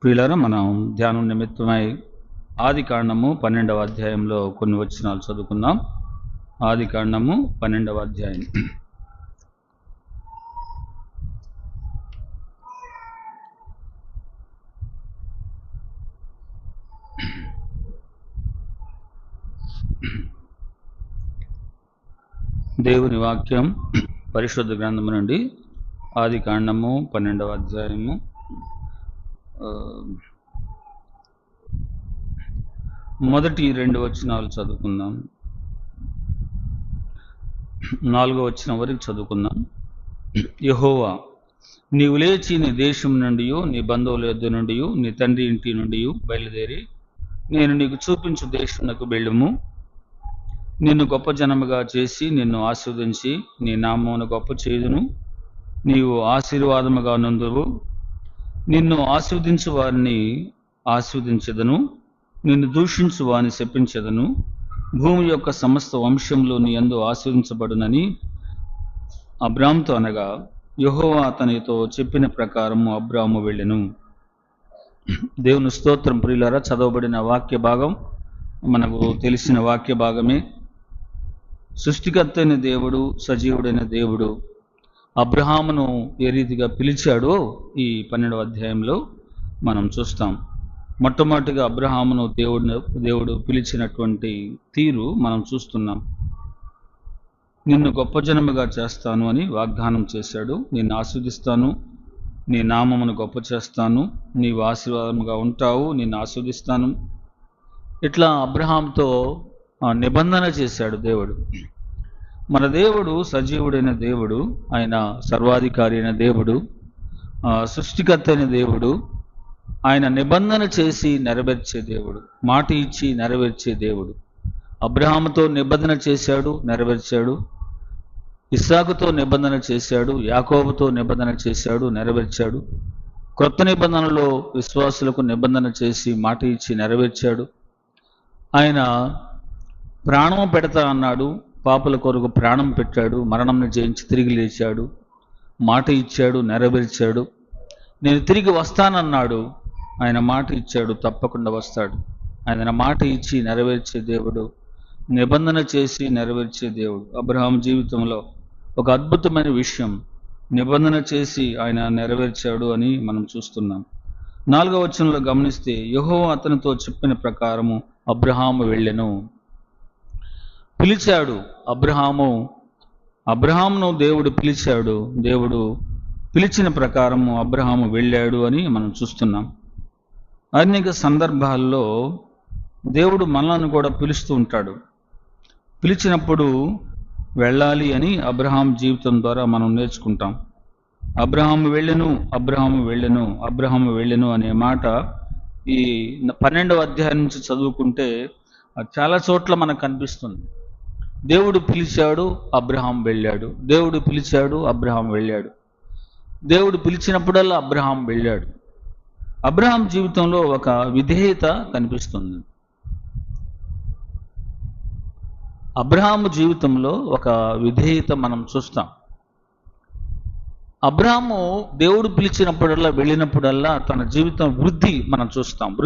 ప్రియులారా, మనం ధ్యానం నిమిత్తమై ఆదికాండము 12వ అధ్యాయంలో కొన్ని వచనాలు చదువుకుందాం. ఆదికాండము 12వ అధ్యాయం. దేవుని వాక్యం పరిశుద్ధ గ్రంథము నుండి ఆదికాండము 12వ అధ్యాయము మొదటి 2 వచనాలు చదువుకుందాం. 4వ వచనం వరకు చదువుకుందాం. యెహోవా, నీవు లేచి నీ దేశం నుండి, నీ బంధువుల యొద్ద నుండి, నీ తండ్రి ఇంటి నుండి బయలుదేరి నేను నీకు చూపించు దేశమునకు వెళ్ళుము. నిన్ను గొప్ప జనముగా చేసి నిన్ను ఆశీర్వదించి నీ నామమును గొప్ప చేయుదును. నీవు ఆశీర్వాదముగా నందువు. నిన్ను ఆశీర్వదించు వారిని ఆశీర్వదించెదను, నిన్ను దూషించు వారిని శపించెదను. భూమి యొక్క సమస్త వంశంలో నీ యందు ఆశీర్వించబడునని అబ్రాముతో అనగా, యెహోవా అతనితో చెప్పిన ప్రకారము అబ్రాము వెళ్ళెను. దేవుని స్తోత్రం. ప్రియులారా, చదవబడిన వాక్య భాగం మనకు తెలిసిన వాక్య భాగమే. సృష్టికర్త అయిన దేవుడు, సజీవుడైన దేవుడు అబ్రహామును ఏ రీతిగా పిలిచాడో ఈ 12వ అధ్యాయంలో మనం చూస్తాం. మొట్టమొదటిగా అబ్రహామును దేవుడు పిలిచినటువంటి తీరు మనం చూస్తున్నాం. నిన్ను గొప్ప జనముగా చేస్తాను అని వాగ్దానం చేశాడు. నిన్ను ఆశీర్వదిస్తాను, నీ నామమును గొప్ప చేస్తాను, నీవు ఆశీర్వాదముగా ఉంటావు, నిన్ను ఆశీర్వదిస్తాను. ఇట్లా అబ్రహాంతో నిబంధన చేశాడు దేవుడు. మన దేవుడు సజీవుడైన దేవుడు, ఆయన సర్వాధికారి అయిన దేవుడు, సృష్టికర్త అయిన దేవుడు. ఆయన నిబంధన చేసి నెరవేర్చే దేవుడు, మాట ఇచ్చి నెరవేర్చే దేవుడు. అబ్రహాముతో నిబంధన చేశాడు, నెరవేర్చాడు. ఇస్సాకుతో నిబంధన చేశాడు, యాకోబుతో నిబంధన చేశాడు, నెరవేర్చాడు. క్రొత్త నిబంధనలో విశ్వాసులకు నిబంధన చేసి మాట ఇచ్చి నెరవేర్చాడు. ఆయన ప్రాణం పెడతా అన్నాడు, పాపుల కొరకు ప్రాణం పెట్టాడు, మరణంను జయించి తిరిగి లేచాడు, మాట ఇచ్చాడు, నెరవేర్చాడు. నేను తిరిగి వస్తానన్నాడు, ఆయన మాట ఇచ్చాడు, తప్పకుండా వస్తాడు. ఆయన మాట ఇచ్చి నెరవేర్చే దేవుడు, నిబంధన చేసి నెరవేర్చే దేవుడు. అబ్రహాం జీవితంలో ఒక అద్భుతమైన విషయం, నిబంధన చేసి ఆయన నెరవేర్చాడు అని మనం చూస్తున్నాం. 4వ వచనంలో గమనిస్తే, యెహోవా అతనితో చెప్పిన ప్రకారము అబ్రహాము వెళ్ళెను. పిలిచాడు అబ్రహామును దేవుడు పిలిచాడు. దేవుడు పిలిచిన ప్రకారము అబ్రహాము వెళ్ళాడు అని మనం చూస్తున్నాం. అనేక సందర్భాల్లో దేవుడు మనల్ని కూడా పిలుస్తూ ఉంటాడు. పిలిచినప్పుడు వెళ్ళాలి అని అబ్రహాం జీవితం ద్వారా మనం నేర్చుకుంటాం. అబ్రహాము వెళ్ళెను అనే మాట ఈ 12వ అధ్యాయం నుంచి చదువుకుంటే చాలా చోట్ల మనకు కనిపిస్తుంది. దేవుడు పిలిచాడు, అబ్రహాం వెళ్ళాడు. దేవుడు పిలిచాడు, అబ్రహాం వెళ్ళాడు. దేవుడు పిలిచినప్పుడల్లా అబ్రహాం వెళ్ళాడు. అబ్రహాం జీవితంలో ఒక విధేయత కనిపిస్తుంది. అబ్రహాము జీవితంలో ఒక విధేయత మనం చూస్తాం. అబ్రహాము దేవుడు పిలిచినప్పుడల్లా, వెళ్ళినప్పుడల్లా తన జీవితం వృద్ధి మనం చూస్తాం.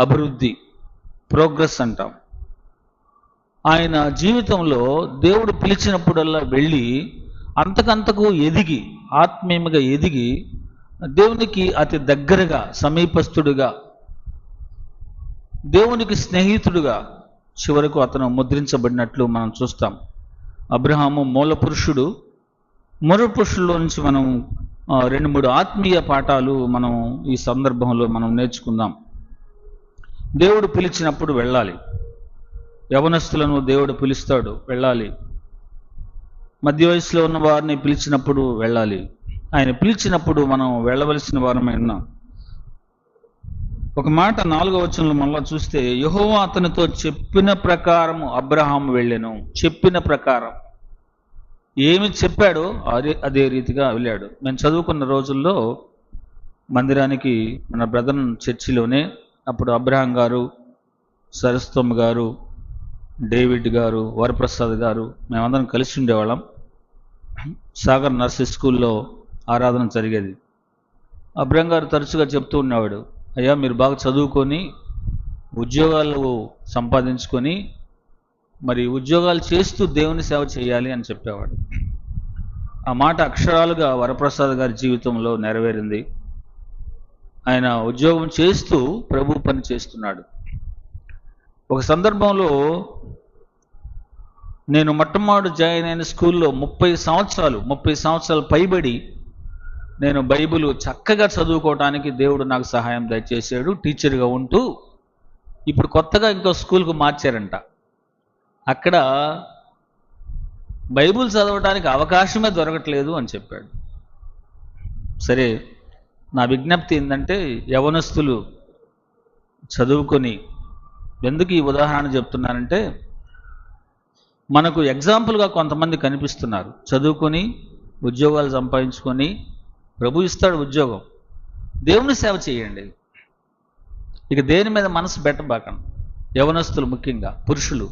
అభివృద్ధి, ప్రోగ్రెస్ అంటాం. ఆయన జీవితంలో దేవుడు పిలిచినప్పుడల్లా వెళ్ళి అంతకంతకు ఎదిగి, ఆత్మీయంగా ఎదిగి, దేవునికి అతి దగ్గరగా, సమీపస్తుడుగా, దేవునికి స్నేహితుడుగా చివరకు అతను ముద్రించబడినట్లు మనం చూస్తాం. అబ్రహాము మూల పురుషుడు నుంచి మనం 2-3 ఆత్మీయ పాఠాలు మనం ఈ సందర్భంలో మనం నేర్చుకుందాం. దేవుడు పిలిచినప్పుడు వెళ్ళాలి. యవనస్తులను దేవుడు పిలుస్తాడు, వెళ్ళాలి. మధ్య వయసులో ఉన్న వారిని పిలిచినప్పుడు వెళ్ళాలి. ఆయన పిలిచినప్పుడు మనం వెళ్ళవలసిన వారమై ఉన్నాం. ఒక మాట 4వ వచనంలో మళ్ళా చూస్తే, యెహోవా అతనితో చెప్పిన ప్రకారము అబ్రహాము వెళ్ళెను. చెప్పిన ప్రకారం ఏమి చెప్పాడో అదే రీతిగా వెళ్ళాడు. మేము చదువుకున్న రోజుల్లో మందిరానికి మన బ్రదర్ చర్చిలోనే అప్పుడు అబ్రహాం గారు, సరస్వతమ్మ గారు, డేవిడ్ గారు, వరప్రసాద్ గారు, మేమందరం కలిసి ఉండేవాళ్ళం. సాగర్ నర్సరీ స్కూల్లో ఆరాధన జరిగేది. అబ్రహాం గారు తరచుగా చెప్తూ ఉండేవాడు, అయ్యా మీరు బాగా చదువుకొని ఉద్యోగాలు సంపాదించుకొని మరి ఉద్యోగాలు చేస్తూ దేవుని సేవ చేయాలి అని చెప్పేవాడు. ఆ మాట అక్షరాలుగా వరప్రసాద్ గారి జీవితంలో నెరవేరింది. ఆయన ఉద్యోగం చేస్తూ ప్రభు పని చేస్తున్నాడు. ఒక సందర్భంలో నేను మొట్టమొదటి జాయిన్ అయిన స్కూల్లో 30 సంవత్సరాలు పైబడి నేను బైబిల్ చక్కగా చదువుకోవడానికి దేవుడు నాకు సహాయం దయచేశాడు. టీచర్గా ఉంటూ ఇప్పుడు కొత్తగా ఇంకో స్కూల్కు మార్చారంట. అక్కడ బైబిల్ చదవడానికి అవకాశమే దొరకట్లేదు అని చెప్పాడు. సరే, నా విజ్ఞప్తి ఏంటంటే యవనస్తులు చదువుకొని, ఎందుకు ఈ ఉదాహరణ చెప్తున్నానంటే మనకు ఎగ్జాంపుల్గా కొంతమంది కనిపిస్తున్నారు. చదువుకొని ఉద్యోగాలు సంపాదించుకొని, ప్రభు ఇస్తాడు ఉద్యోగం, దేవుని సేవ చేయండి. ఇక దేని మీద మనసు పెట్టబాకండి. యవనస్తులు ముఖ్యంగా, పురుషులు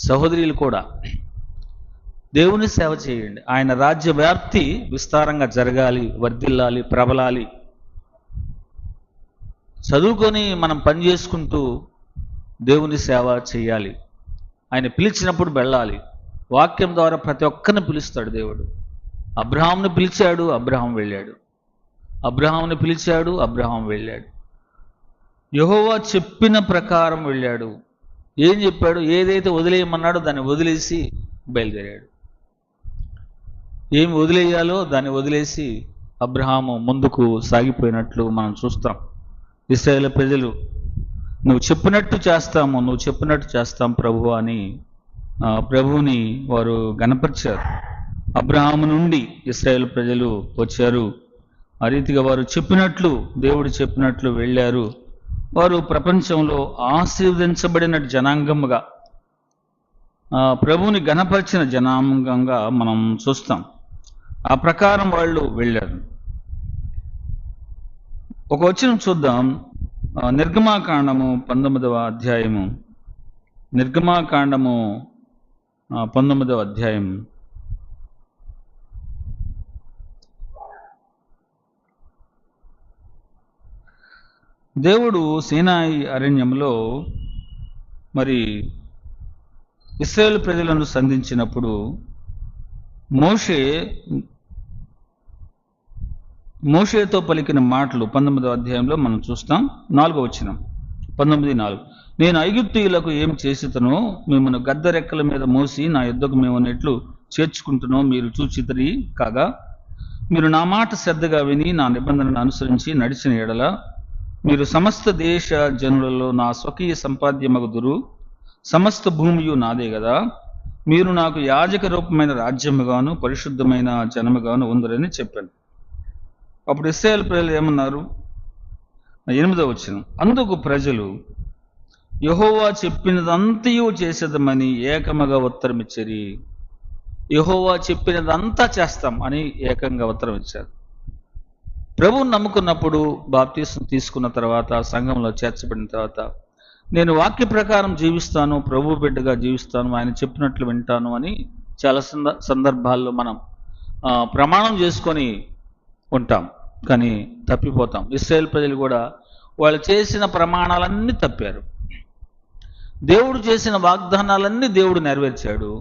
సహోదరులు కూడా దేవుని సేవ చేయండి. ఆయన రాజ్య వ్యాప్తి విస్తారంగా జరగాలి, వర్ధిల్లాలి, ప్రబలాలి. చదువుకొని మనం పని చేసుకుంటూ దేవుని సేవ చేయాలి. ఆయన పిలిచినప్పుడు వెళ్ళాలి. వాక్యం ద్వారా ప్రతి ఒక్కరిని పిలుస్తాడు దేవుడు. అబ్రహాంని పిలిచాడు, అబ్రహాం వెళ్ళాడు. అబ్రహాంని పిలిచాడు, అబ్రహాం వెళ్ళాడు. యెహోవా చెప్పిన ప్రకారం వెళ్ళాడు. ఏం చెప్పాడు? ఏదైతే వదిలేయమన్నాడో దాన్ని వదిలేసి బయలుదేరాడు. ఏమి వదిలేయాలో దాన్ని వదిలేసి అబ్రహాము ముందుకు సాగిపోయినట్లు మనం చూస్తాం. ఇశ్రాయేలు ప్రజలు నువ్వు చెప్పినట్టు చేస్తాం ప్రభు అని ప్రభువుని వారు గణపరిచారు. అబ్రహాము నుండి ఇశ్రాయేలు ప్రజలు వచ్చారు. ఆ రీతిగా వారు చెప్పినట్లు, దేవుడు చెప్పినట్లు వెళ్ళారు. వారు ప్రపంచంలో ఆశీర్వదించబడిన జనాంగముగా, ప్రభువుని గణపరిచిన జనాంగంగా మనం చూస్తాం. ఆ ప్రకారం వాళ్ళు వెళ్ళారు. ఒక వచనం చూద్దాం. నిర్గమాకాండము 19వ అధ్యాయము. నిర్గమాకాండము 19వ అధ్యాయం. దేవుడు సీనాయి అరణ్యంలో మరి ఇశ్రాయేలు ప్రజలను సంధించినప్పుడు మోషేతో పలికిన మాటలు 19వ అధ్యాయంలో మనం చూస్తాం. 4వ వచనం, 19:4. నేను ఐగుప్తీయులకు ఏం చేసితనో మిమ్మల్ని గద్దరెక్కల మీద మోసి నా యుద్ధకు మేము నెట్లు చేర్చుకుంటున్నో మీరు చూచితిరి కాగా, మీరు నా మాట శ్రద్ధగా విని నా నిబంధనను అనుసరించి నడిచిన ఎడల మీరు సమస్త దేశ జనులలో నా స్వకీయ సంపాద్యమగుదురు. సమస్త భూమియు నాదే కదా. మీరు నాకు యాజక రూపమైన రాజ్యముగాను పరిశుద్ధమైన జనముగాను ఉందరని చెప్పాను. అప్పుడు ఇశ్రాయేలు ప్రజలు ఏమన్నారు? 8వ వచనం. అందుకు ప్రజలు యెహోవా చెప్పినదంతయు చేసేదమని ఏకముగా ఉత్తరమిచ్చిరి. యెహోవా చెప్పినదంతా చేస్తాం అని ఏకంగా ఉత్తరం ఇచ్చారు. ప్రభువుని నమ్ముకున్నప్పుడు, బాప్తీసం తీసుకున్న తర్వాత, సంఘంలో చేర్చబడిన తర్వాత, నేను వాక్య ప్రకారం జీవిస్తాను, ప్రభు బిడ్డగా జీవిస్తాను, ఆయన చెప్పినట్లు వింటాను అని చాలా సందర్భాల్లో మనం ప్రమాణం చేసుకొని ఉంటాం, కానీ తప్పిపోతాం. ఇశ్రాయేలు ప్రజలు కూడా వాళ్ళు చేసిన ప్రమాణాలన్నీ తప్పారు. దేవుడు చేసిన వాగ్దానాలన్నీ దేవుడు నెరవేర్చాడు,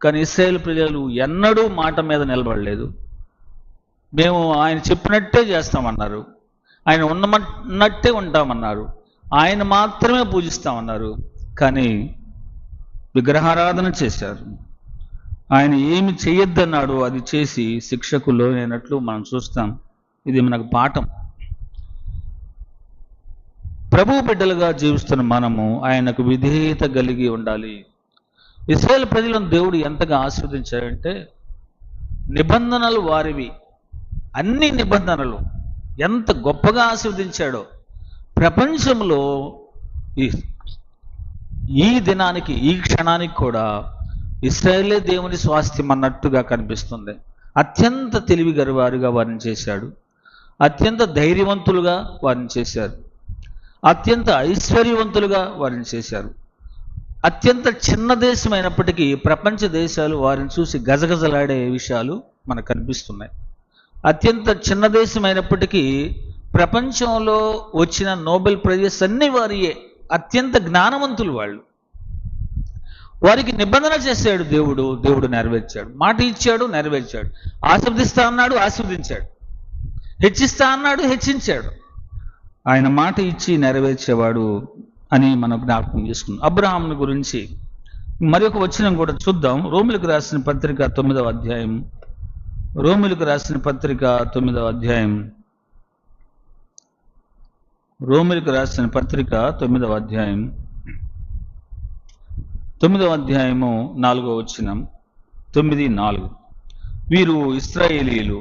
కానీ ఇశ్రాయేలు ప్రజలు ఎన్నడూ మాట మీద నిలబడలేదు. మేము ఆయన చెప్పినట్టే చేస్తామన్నారు, ఆయన ఉన్నట్టే ఉంటామన్నారు, ఆయన మాత్రమే పూజిస్తామన్నారు, కానీ విగ్రహారాధన చేశారు. ఆయన ఏమి చేయొద్దన్నాడు అది చేసి శిక్షకు లోనైనట్లు మనం చూస్తాం. ఇది మనకు పాఠం. ప్రభు బిడ్డలుగా జీవిస్తున్న మనము ఆయనకు విధేయత కలిగి ఉండాలి. ఇశ్రాయేలు ప్రజలను దేవుడు ఎంతగా ఆశీర్వదించాడంటే, నిబంధనలు వారివి, అన్ని నిబంధనలు ఎంత గొప్పగా ఆశీర్వదించాడో. ప్రపంచంలో ఈ దినానికి, ఈ క్షణానికి కూడా ఇశ్రాయేలే దేవుని స్వాస్థ్యం అన్నట్టుగా కనిపిస్తుంది. అత్యంత తెలివి గలవారుగా వారిని చేశాడు, అత్యంత ధైర్యవంతులుగా వారిని చేశారు, అత్యంత ఐశ్వర్యవంతులుగా వారిని చేశారు. అత్యంత చిన్న దేశం అయినప్పటికీ ప్రపంచ దేశాలు వారిని చూసి గజగజలాడే విషయాలు మనకు కనిపిస్తున్నాయి. అత్యంత చిన్న దేశం అయినప్పటికీ ప్రపంచంలో వచ్చిన నోబెల్ ప్రైజెస్ అన్ని వారియే. అత్యంత జ్ఞానవంతులు వాళ్ళు. వారికి నిబంధన చేశాడు దేవుడు, దేవుడు నెరవేర్చాడు. మాట ఇచ్చాడు, నెరవేర్చాడు. ఆశీర్వదిస్తా అన్నాడు, ఆశీర్వదించాడు. హెచ్చిస్తా అన్నాడు, హెచ్చించాడు. ఆయన మాట ఇచ్చి నెరవేర్చేవాడు అని మనం జ్ఞాపకం చేసుకున్నాం. అబ్రహాముని గురించి మరొక వచనం కూడా చూద్దాం. రోమిలకు రాసిన పత్రిక 9వ అధ్యాయం. రోమిలకు రాసిన పత్రిక 9వ అధ్యాయం. రోమిలకు రాసిన పత్రిక 9వ అధ్యాయం. 9వ అధ్యాయము 4వ వచనం. 9:4. వీరు ఇశ్రాయేలీయులు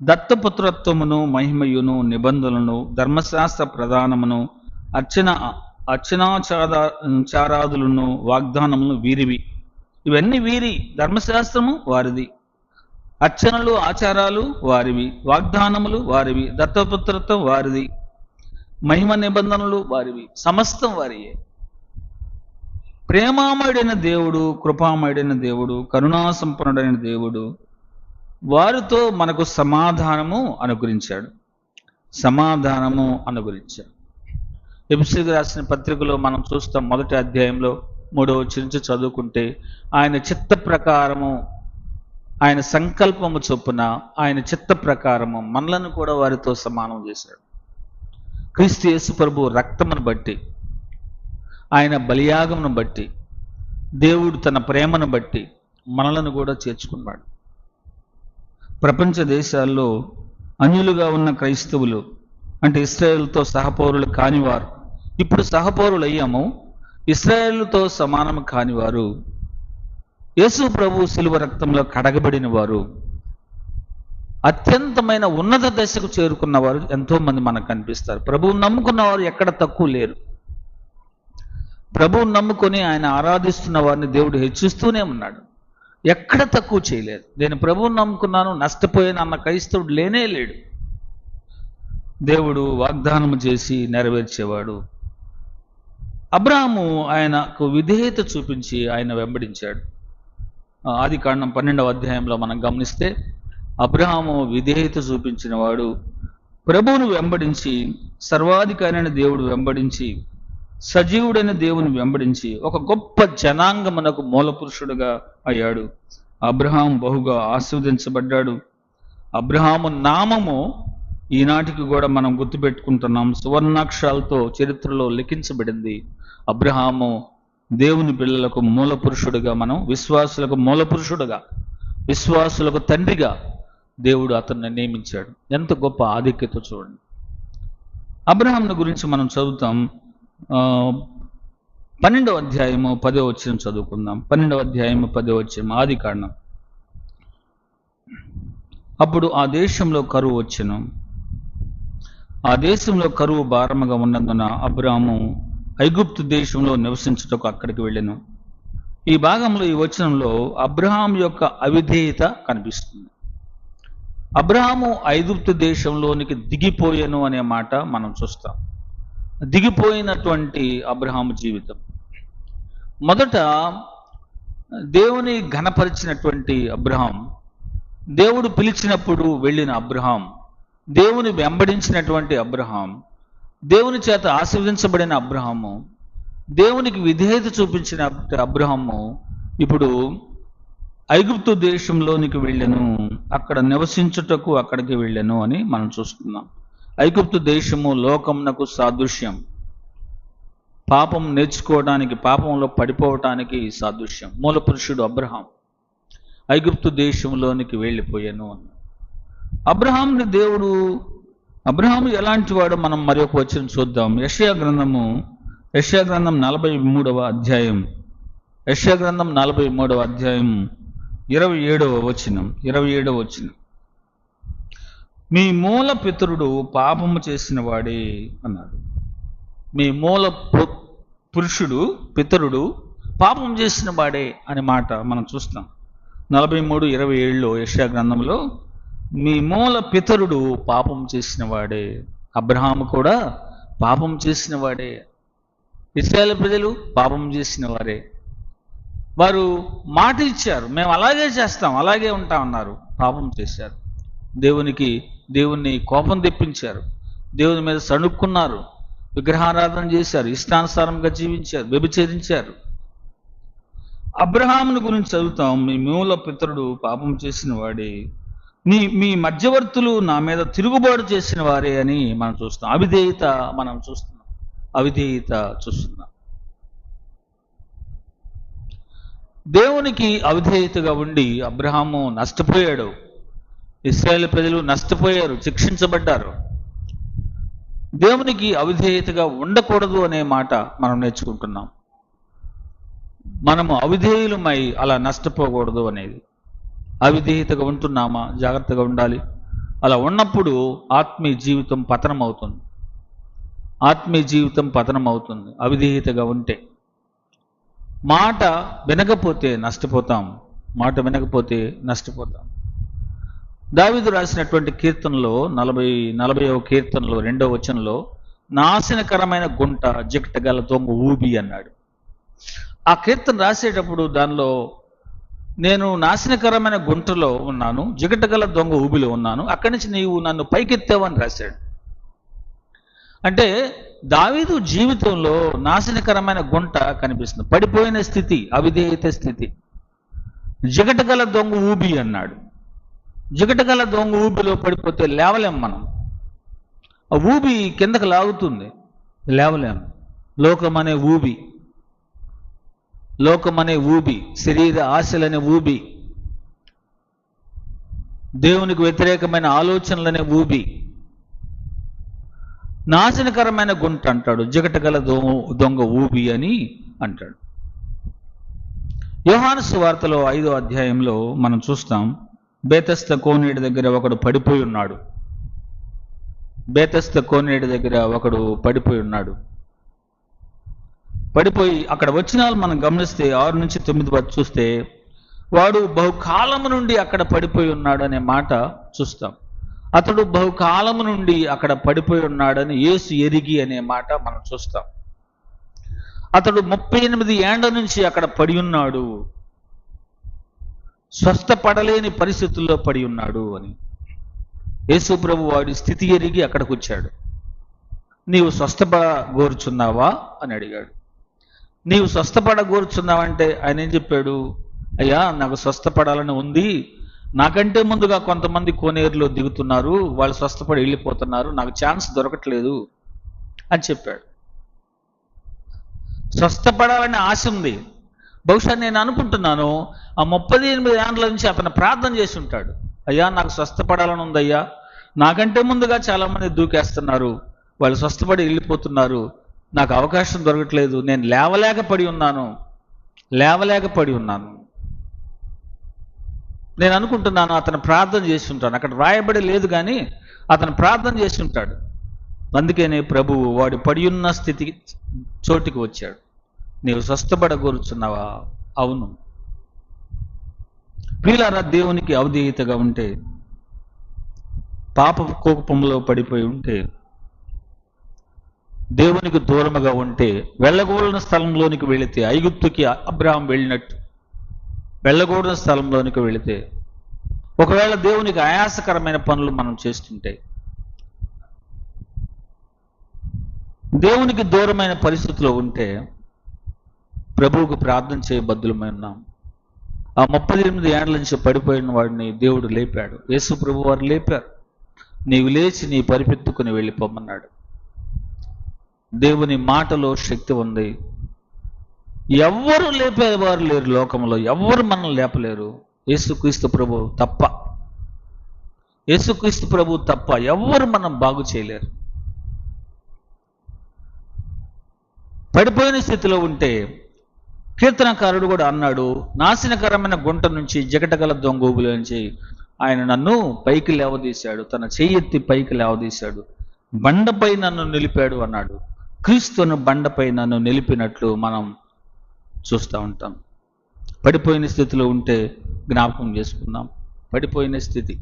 దత్తపుత్రత్వమును మహిమయును నిబంధనలను ధర్మశాస్త్ర ప్రధానమును అర్చనాచారాదులను వాగ్దానములను వీరివి. ఇవన్నీ వీరి. ధర్మశాస్త్రము వారిది, అర్చనలు ఆచారాలు వారివి, వాగ్దానములు వారివి, దత్తపుత్రత్వం వారిది, మహిమ నిబంధనలు వారివి, సమస్తం వారియే. ప్రేమామయుడైన దేవుడు, కృపామయుడైన దేవుడు, కరుణాసంపన్నుడైన దేవుడు వారితో మనకు సమాధానము అనుగ్రహించాడు. సమాధానము అనుగ్రహించాడు. ఎఫెసీయులకు రాసిన పత్రికలో మనం చూస్తాం. 1వ అధ్యాయంలో 3వ వచనం నుంచి చదువుకుంటే, ఆయన చిత్త ప్రకారము, ఆయన సంకల్పము చొప్పున, ఆయన చిత్త ప్రకారము మనలను కూడా వారితో సమానం చేశాడు. క్రీస్తు యేసు ప్రభు రక్తమును బట్టి, ఆయన బలియాగమును బట్టి, దేవుడు తన ప్రేమను బట్టి మనలను కూడా చేర్చుకున్నాడు. ప్రపంచ దేశాల్లో అన్యులుగా ఉన్న క్రైస్తవులు, అంటే ఇశ్రాయేలుతో సహపౌరులు కానివారు, ఇప్పుడు సహపౌరులు అయ్యాము. ఇశ్రాయేలుతో సమానము కానివారు, యేసు ప్రభు శిలువ రక్తంలో కడగబడిన వారు, అత్యంతమైన ఉన్నత దశకు చేరుకున్న వారు ఎంతో మంది మనకు కనిపిస్తారు. ప్రభువును నమ్ముకున్న వారు ఎక్కడ తక్కువ లేరు. ప్రభువును నమ్ముకొని ఆయన ఆరాధిస్తున్న వారిని దేవుడు హెచ్చిస్తూనే ఉన్నాడు. ఎక్కడ తక్కువ చేయలేదు. నేను ప్రభువును నమ్ముకున్నాను, నష్టపోయాను అన్న క్రైస్తవుడు లేనే లేడు. దేవుడు వాగ్దానము చేసి నెరవేర్చేవాడు. అబ్రహాము ఆయనకు విధేయత చూపించి ఆయన వెంబడించాడు. ఆదికాండం 12వ అధ్యాయంలో మనం గమనిస్తే, అబ్రహాము విధేయత చూపించిన వాడు, ప్రభువును వెంబడించి, సర్వాధికారైన దేవుడు వెంబడించి, సజీవుడైన దేవుని వెంబడించి ఒక గొప్ప జనాంగమునకు మూలపురుషుడుగా అయ్యాడు. అబ్రహాము బహుగా ఆశీర్వదించబడ్డాడు. అబ్రహాము నామము ఈనాటికి కూడా మనం గుర్తుపెట్టుకుంటున్నాం. సువర్ణాక్షరాలతో చరిత్రలో లిఖించబడింది. అబ్రహాము దేవుని పిల్లలకు మూలపురుషుడుగా, మనం విశ్వాసులకు మూలపురుషుడుగా, విశ్వాసులకు తండ్రిగా దేవుడు అతన్ని నియమించాడు. ఎంత గొప్ప ఆధిక్యత చూడండి. అబ్రహాముని గురించి మనం చదువుతాం. 12వ అధ్యాయము 10వ వచనం చదువుకుందాం. 12వ అధ్యాయము 10వ వచనం, ఆదికాండం. అప్పుడు ఆ దేశంలో కరువు వచ్చెను. ఆ దేశంలో కరువు భారముగా ఉన్నందున అబ్రాము ఐగుప్తు దేశంలో నివసించుటకు అక్కడికి వెళ్ళెను. ఈ భాగంలో, ఈ వచనంలో అబ్రహాం యొక్క అవిధేయత కనిపిస్తుంది. అబ్రహాము ఐగుప్తు దేశంలోనికి దిగిపోయెను అనే మాట మనం చూస్తాం. దిగిపోయినటువంటి అబ్రహాము జీవితం. మొదట దేవుని ఘనపరిచినటువంటి అబ్రహాం, దేవుడు పిలిచినప్పుడు వెళ్ళిన అబ్రహాం, దేవుని వెంబడించినటువంటి అబ్రహాం, దేవుని చేత ఆశీర్వదించబడిన అబ్రహాము, దేవునికి విధేయత చూపించిన అబ్రహాము ఇప్పుడు ఐగుప్తు దేశంలోనికి వెళ్ళెను, అక్కడ నివసించుటకు అక్కడికి వెళ్ళెను అని మనం చూస్తున్నాం. ఐగుప్తు దేశము లోకమునకు సాదృశ్యం. పాపం నేర్చుకోవడానికి, పాపంలో పడిపోవటానికి సాదృశ్యం. మూలపురుషుడు అబ్రహాం ఐగుప్తు దేశంలోనికి వెళ్ళిపోయాను అన్న అబ్రహాంని దేవుడు. అబ్రహాము ఎలాంటి వాడు మనం మరొక వచనం చూద్దాం. యెషయా గ్రంథం 43వ అధ్యాయం. యెషయా గ్రంథం 43వ అధ్యాయం 27వ వచనం. మీ మూల పితరుడు పాపము చేసిన వాడే అన్నాడు. మీ మూల పురుషుడు, పితరుడు పాపం చేసిన వాడే అనే మాట మనం చూస్తాం. 43:27లో యెషయా గ్రంథంలో మీ మూల పితరుడు పాపం చేసిన వాడే. అబ్రహాము కూడా పాపం చేసిన వాడే. ఇశ్రాయేలు ప్రజలు పాపం చేసిన వారే. వారు మాట ఇచ్చారు, మేము అలాగే చేస్తాం, అలాగే ఉంటాం అన్నారు. పాపం చేశారు. దేవుణ్ణి కోపం తెప్పించారు. దేవుని మీద సణుక్కున్నారు, విగ్రహారాధన చేశారు, ఇష్టానుసారంగా జీవించారు, వ్యభిచరించారు. అబ్రహాముని గురించి చదువుతాం, మీ మూల పితరుడు పాపం చేసిన వాడే, మీ మధ్యవర్తులు నా మీద తిరుగుబాటు చేసిన వారే అని మనం చూస్తాం. అవిధేయత మనం చూస్తున్నాం, అవిధేయత చూస్తున్నాం. దేవునికి అవిధేయతగా ఉండి అబ్రహాము నష్టపోయాడు, ఇశ్రాయేలు ప్రజలు నష్టపోయారు, శిక్షించబడ్డారు. దేవునికి అవిధేయతగా ఉండకూడదు అనే మాట మనం నేర్చుకుంటున్నాం. మనము అవిధేయులమై అలా నష్టపోకూడదు అనేది. అవిధేయతగా ఉంటున్నామా? జాగ్రత్తగా ఉండాలి. అలా ఉన్నప్పుడు ఆత్మీయ జీవితం పతనం అవుతుంది, ఆత్మీయ జీవితం పతనం అవుతుంది. అవిధేయతగా ఉంటే మాట వినకపోతే నష్టపోతాం, మాట వినకపోతే నష్టపోతాం. దావీదు రాసినటువంటి కీర్తనలో 40వ కీర్తనలో 2వ వచనంలో నాశనకరమైన గుంట జిగటగల దొంగ ఊబి అన్నాడు. ఆ కీర్తన రాసేటప్పుడు దానిలో నేను నాశనకరమైన గుంటలో ఉన్నాను, జిగటగల దొంగ ఊబిలో ఉన్నాను, అక్కడి నుంచి నీవు నన్ను పైకెత్తావని రాశాడు. అంటే దావీదు జీవితంలో నాశనకరమైన గుంట కనిపిస్తుంది, పడిపోయిన స్థితి, అవిధేయత స్థితి. జిగటగల దొంగ ఊబి అన్నాడు. జిగటగల దొంగ ఊబిలో పడిపోతే లేవలేం మనం. ఆ ఊబి కిందకు లాగుతుంది, లేవలేం. లోకమనే ఊబి, లోకమనే ఊబి, శరీర ఆశలనే ఊబి, దేవునికి వ్యతిరేకమైన ఆలోచనలనే ఊబి, నాశనకరమైన గుంట అంటాడు, జిగటగల దొంగ ఊబి అని అంటాడు. యోహాను సువార్తలో 5వ అధ్యాయంలో మనం చూస్తాం, బేతస్త కోనేటి దగ్గర ఒకడు పడిపోయి ఉన్నాడు. బేతస్త కోనేటి దగ్గర ఒకడు పడిపోయి ఉన్నాడు. పడిపోయి అక్కడ వచ్చిన వాళ్ళు మనం గమనిస్తే 6 నుంచి 9 వరకు చూస్తే వాడు బహుకాలము నుండి అక్కడ పడిపోయి ఉన్నాడు అనే మాట చూస్తాం. అతడు బహుకాలము నుండి అక్కడ పడిపోయి ఉన్నాడని యేసు ఎరిగి అనే మాట మనం చూస్తాం. అతడు 38 ఏండ్ల నుంచి అక్కడ పడి ఉన్నాడు, స్వస్థపడలేని పరిస్థితుల్లో పడి ఉన్నాడు అని. యేసు ప్రభు వాడి స్థితి ఎరిగి అక్కడికి వచ్చాడు. నీవు స్వస్థపడగోరుచున్నావా అని అడిగాడు. నీవు స్వస్థపడగోరుచున్నావంటే ఆయన ఏం చెప్పాడు? అయ్యా, నాకు స్వస్థపడాలని ఉంది, నాకంటే ముందుగా కొంతమంది కోనేరులో దిగుతున్నారు, వాళ్ళు స్వస్థపడి వెళ్ళిపోతున్నారు, నాకు ఛాన్స్ దొరకట్లేదు అని చెప్పాడు. స్వస్థపడాలని ఆశ ఉంది. బహుశా నేను అనుకుంటున్నాను ఆ 38 ఏండ్ల నుంచి అతను ప్రార్థన చేసి ఉంటాడు. అయ్యా, నాకు స్వస్థపడాలని ఉందయ్యా, నాకంటే ముందుగా చాలామంది దూకేస్తున్నారు, వాళ్ళు స్వస్థపడి వెళ్ళిపోతున్నారు, నాకు అవకాశం దొరకట్లేదు, నేను లేవలేకపడి ఉన్నాను. నేను అనుకుంటున్నాను అతను ప్రార్థన చేసి ఉంటాను. అక్కడ రాయబడి లేదు కానీ అతను ప్రార్థన చేసి ఉంటాడు. అందుకనే ప్రభువు వాడి పడి ఉన్న స్థితి చోటికి వచ్చాడు. నీవు స్వస్థపడగోరుచున్నావా? అవును. ప్రియులారా, దేవునికి అవిధేయతగా ఉంటే, పాప కోపంలో పడిపోయి ఉంటే, దేవునికి దూరముగా ఉంటే, వెళ్ళకూడని స్థలంలోనికి వెళితే, ఐగుప్తుకి అబ్రహాం వెళ్ళినట్టు వెళ్ళకూడని స్థలంలోనికి వెళితే, ఒకవేళ దేవునికి ఆయాసకరమైన పనులు మనం చేస్తుంటే, దేవునికి దూరమైన పరిస్థితిలో ఉంటే, ప్రభువుకు ప్రార్థన చేయబద్దులమై ఉన్నాం. ఆ 38 ఏండ్ల నుంచి పడిపోయిన వాడిని దేవుడు లేపాడు. యేసు ప్రభు వారు లేపారు. నీవు లేచి నీ పరిపెత్తుకుని వెళ్ళిపోమన్నాడు. దేవుని మాటలో శక్తి ఉంది. ఎవ్వరు లేపేవారు లేరు లోకంలో, ఎవ్వరు మనం లేపలేరు, యేసుక్రీస్తు ప్రభు తప్ప. యేసుక్రీస్తు ప్రభు తప్ప ఎవ్వరు మనం బాగు చేయలేరు. పడిపోయిన స్థితిలో ఉంటే కీర్తనకారుడు కూడా అన్నాడు, నాశనకరమైన గుంట నుంచి, జిగటగల దొంగ ఊబిలో నుంచి ఆయన నన్ను పైకి లేవదీశాడు, తన చెయ్యెత్తి పైకి లేవదీశాడు, బండపై నన్ను నిలిపాడు అన్నాడు. క్రీస్తును బండపై నన్ను నిలిపినట్లు మనం చూస్తూ ఉంటాం. పడిపోయిన స్థితిలో ఉంటే జ్ఞాపకం చేసుకుందాం. పడిపోయిన స్థితి,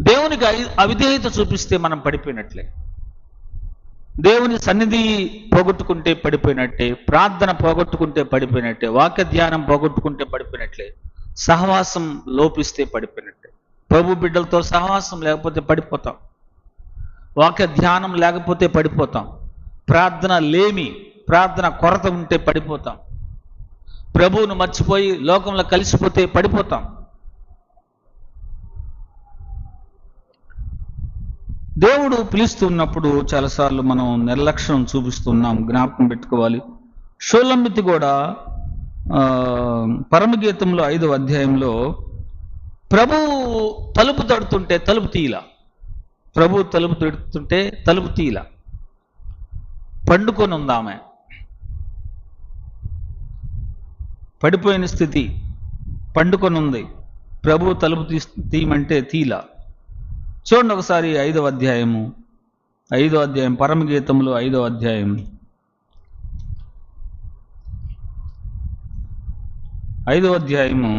దేవునికి అవిధేయత చూపిస్తే మనం పడిపోయినట్లే. దేవుని సన్నిధి పోగొట్టుకుంటే పడిపోయినట్టే, ప్రార్థన పోగొట్టుకుంటే పడిపోయినట్టే, వాక్య ధ్యానం పోగొట్టుకుంటే పడిపోయినట్లే, సహవాసం లోపిస్తే పడిపోయినట్టే. ప్రభు బిడ్డలతో సహవాసం లేకపోతే పడిపోతాం. వాక్య ధ్యానం లేకపోతే పడిపోతాం, ప్రార్థన లేమి, ప్రార్థన కొరత ఉంటే పడిపోతాం, ప్రభువును మర్చిపోయి లోకంలో కలిసిపోతే పడిపోతాం. దేవుడు పిలుస్తున్నప్పుడు చాలాసార్లు మనం నిర్లక్ష్యం చూపిస్తున్నాం, జ్ఞాపకం పెట్టుకోవాలి. షోలమ్మితి కూడా పరమగీతంలో 5వ అధ్యాయంలో ప్రభువు తలుపు తడుతుంటే తలుపు తీయలా, ప్రభువు తలుపు తడుతుంటే తలుపు తీయలా, పండుకొని ఉందామె, పడిపోయిన స్థితి, పండుకొని ఉంది, ప్రభువు తలుపు తీయమంటే తీలా. చూడండి ఒకసారి 5వ అధ్యాయం పరమగీతంలో 5వ అధ్యాయం 5వ అధ్యాయము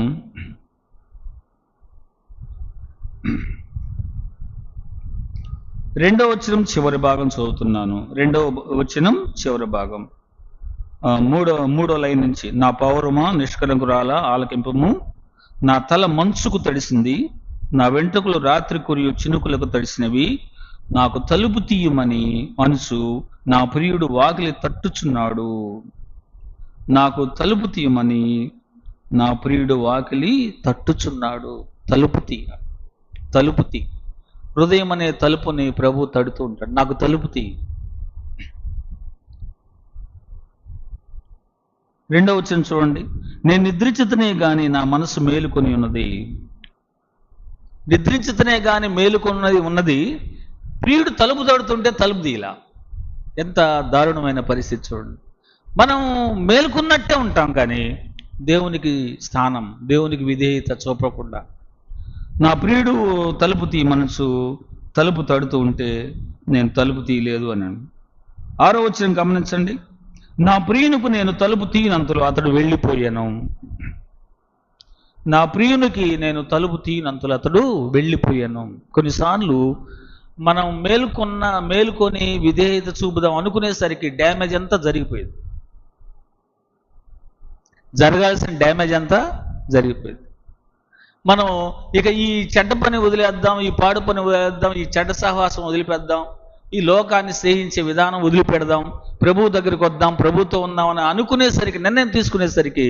2వ వచనం చివరి భాగం చదువుతున్నాను. 2వ వచనం చివరి భాగం, మూడో లైన్ నుంచి. నా పౌరమా నిష్కలంకురాల ఆలకింపము, నా తల మంచుకు తడిసింది, నా వెంట్రుకలు రాత్రి కురియు చినుకులకు తడిసినవి, నాకు తలుపు తీయమని మనసు నా ప్రియుడు వాకిలి తట్టుచున్నాడు. నాకు తలుపు తీయమని నా ప్రియుడు వాకిలి తట్టుచున్నాడు. తలుపు తీ, హృదయం అనే తలుపుని ప్రభు తడుతూ ఉంటాడు. నాకు తలుపు తీ. 2వ వచనం చూడండి. నేను నిద్రించితనే గాని నా మనసు మేలుకొని ఉన్నది. నిద్రించితనే గాని మేలుకొని ఉన్నది, ప్రియుడు తలుపు తడుతుంటే తలుపు తీయలా. ఎంత దారుణమైన పరిస్థితి చూడండి. మనం మేలుకున్నట్టే ఉంటాం కానీ దేవునికి స్థానం, దేవునికి విధేయత చూపకుండా, నా ప్రియుడు తలుపు తీ మనసు తలుపు తడుతూ ఉంటే నేను తలుపు తీయలేదు అన్నాను. 6వ వచనం గమనించండి. నా ప్రియునికి నేను తలుపు తీయనంతలో అతడు వెళ్ళిపోయాను. నా ప్రియునికి నేను తలుపు తీయనంతలో అతడు వెళ్ళిపోయాను. కొన్నిసార్లు మనం మేలుకొని విధేయత చూపుదాం అనుకునేసరికి డ్యామేజ్ అంతా జరిగిపోయింది, జరగాల్సిన డ్యామేజ్ అంతా జరిగిపోయింది. మనం ఇక ఈ చెడ్డ పని వదిలేద్దాం, ఈ పాడు పని వదిలేద్దాం, ఈ చెడ్డ సహవాసం వదిలిపెద్దాం, ఈ లోకాన్ని స్నేహించే విధానం వదిలిపెడదాం, ప్రభువు దగ్గరికి వద్దాం, ప్రభుతో ఉందామని అనుకునేసరికి, నిర్ణయం తీసుకునేసరికి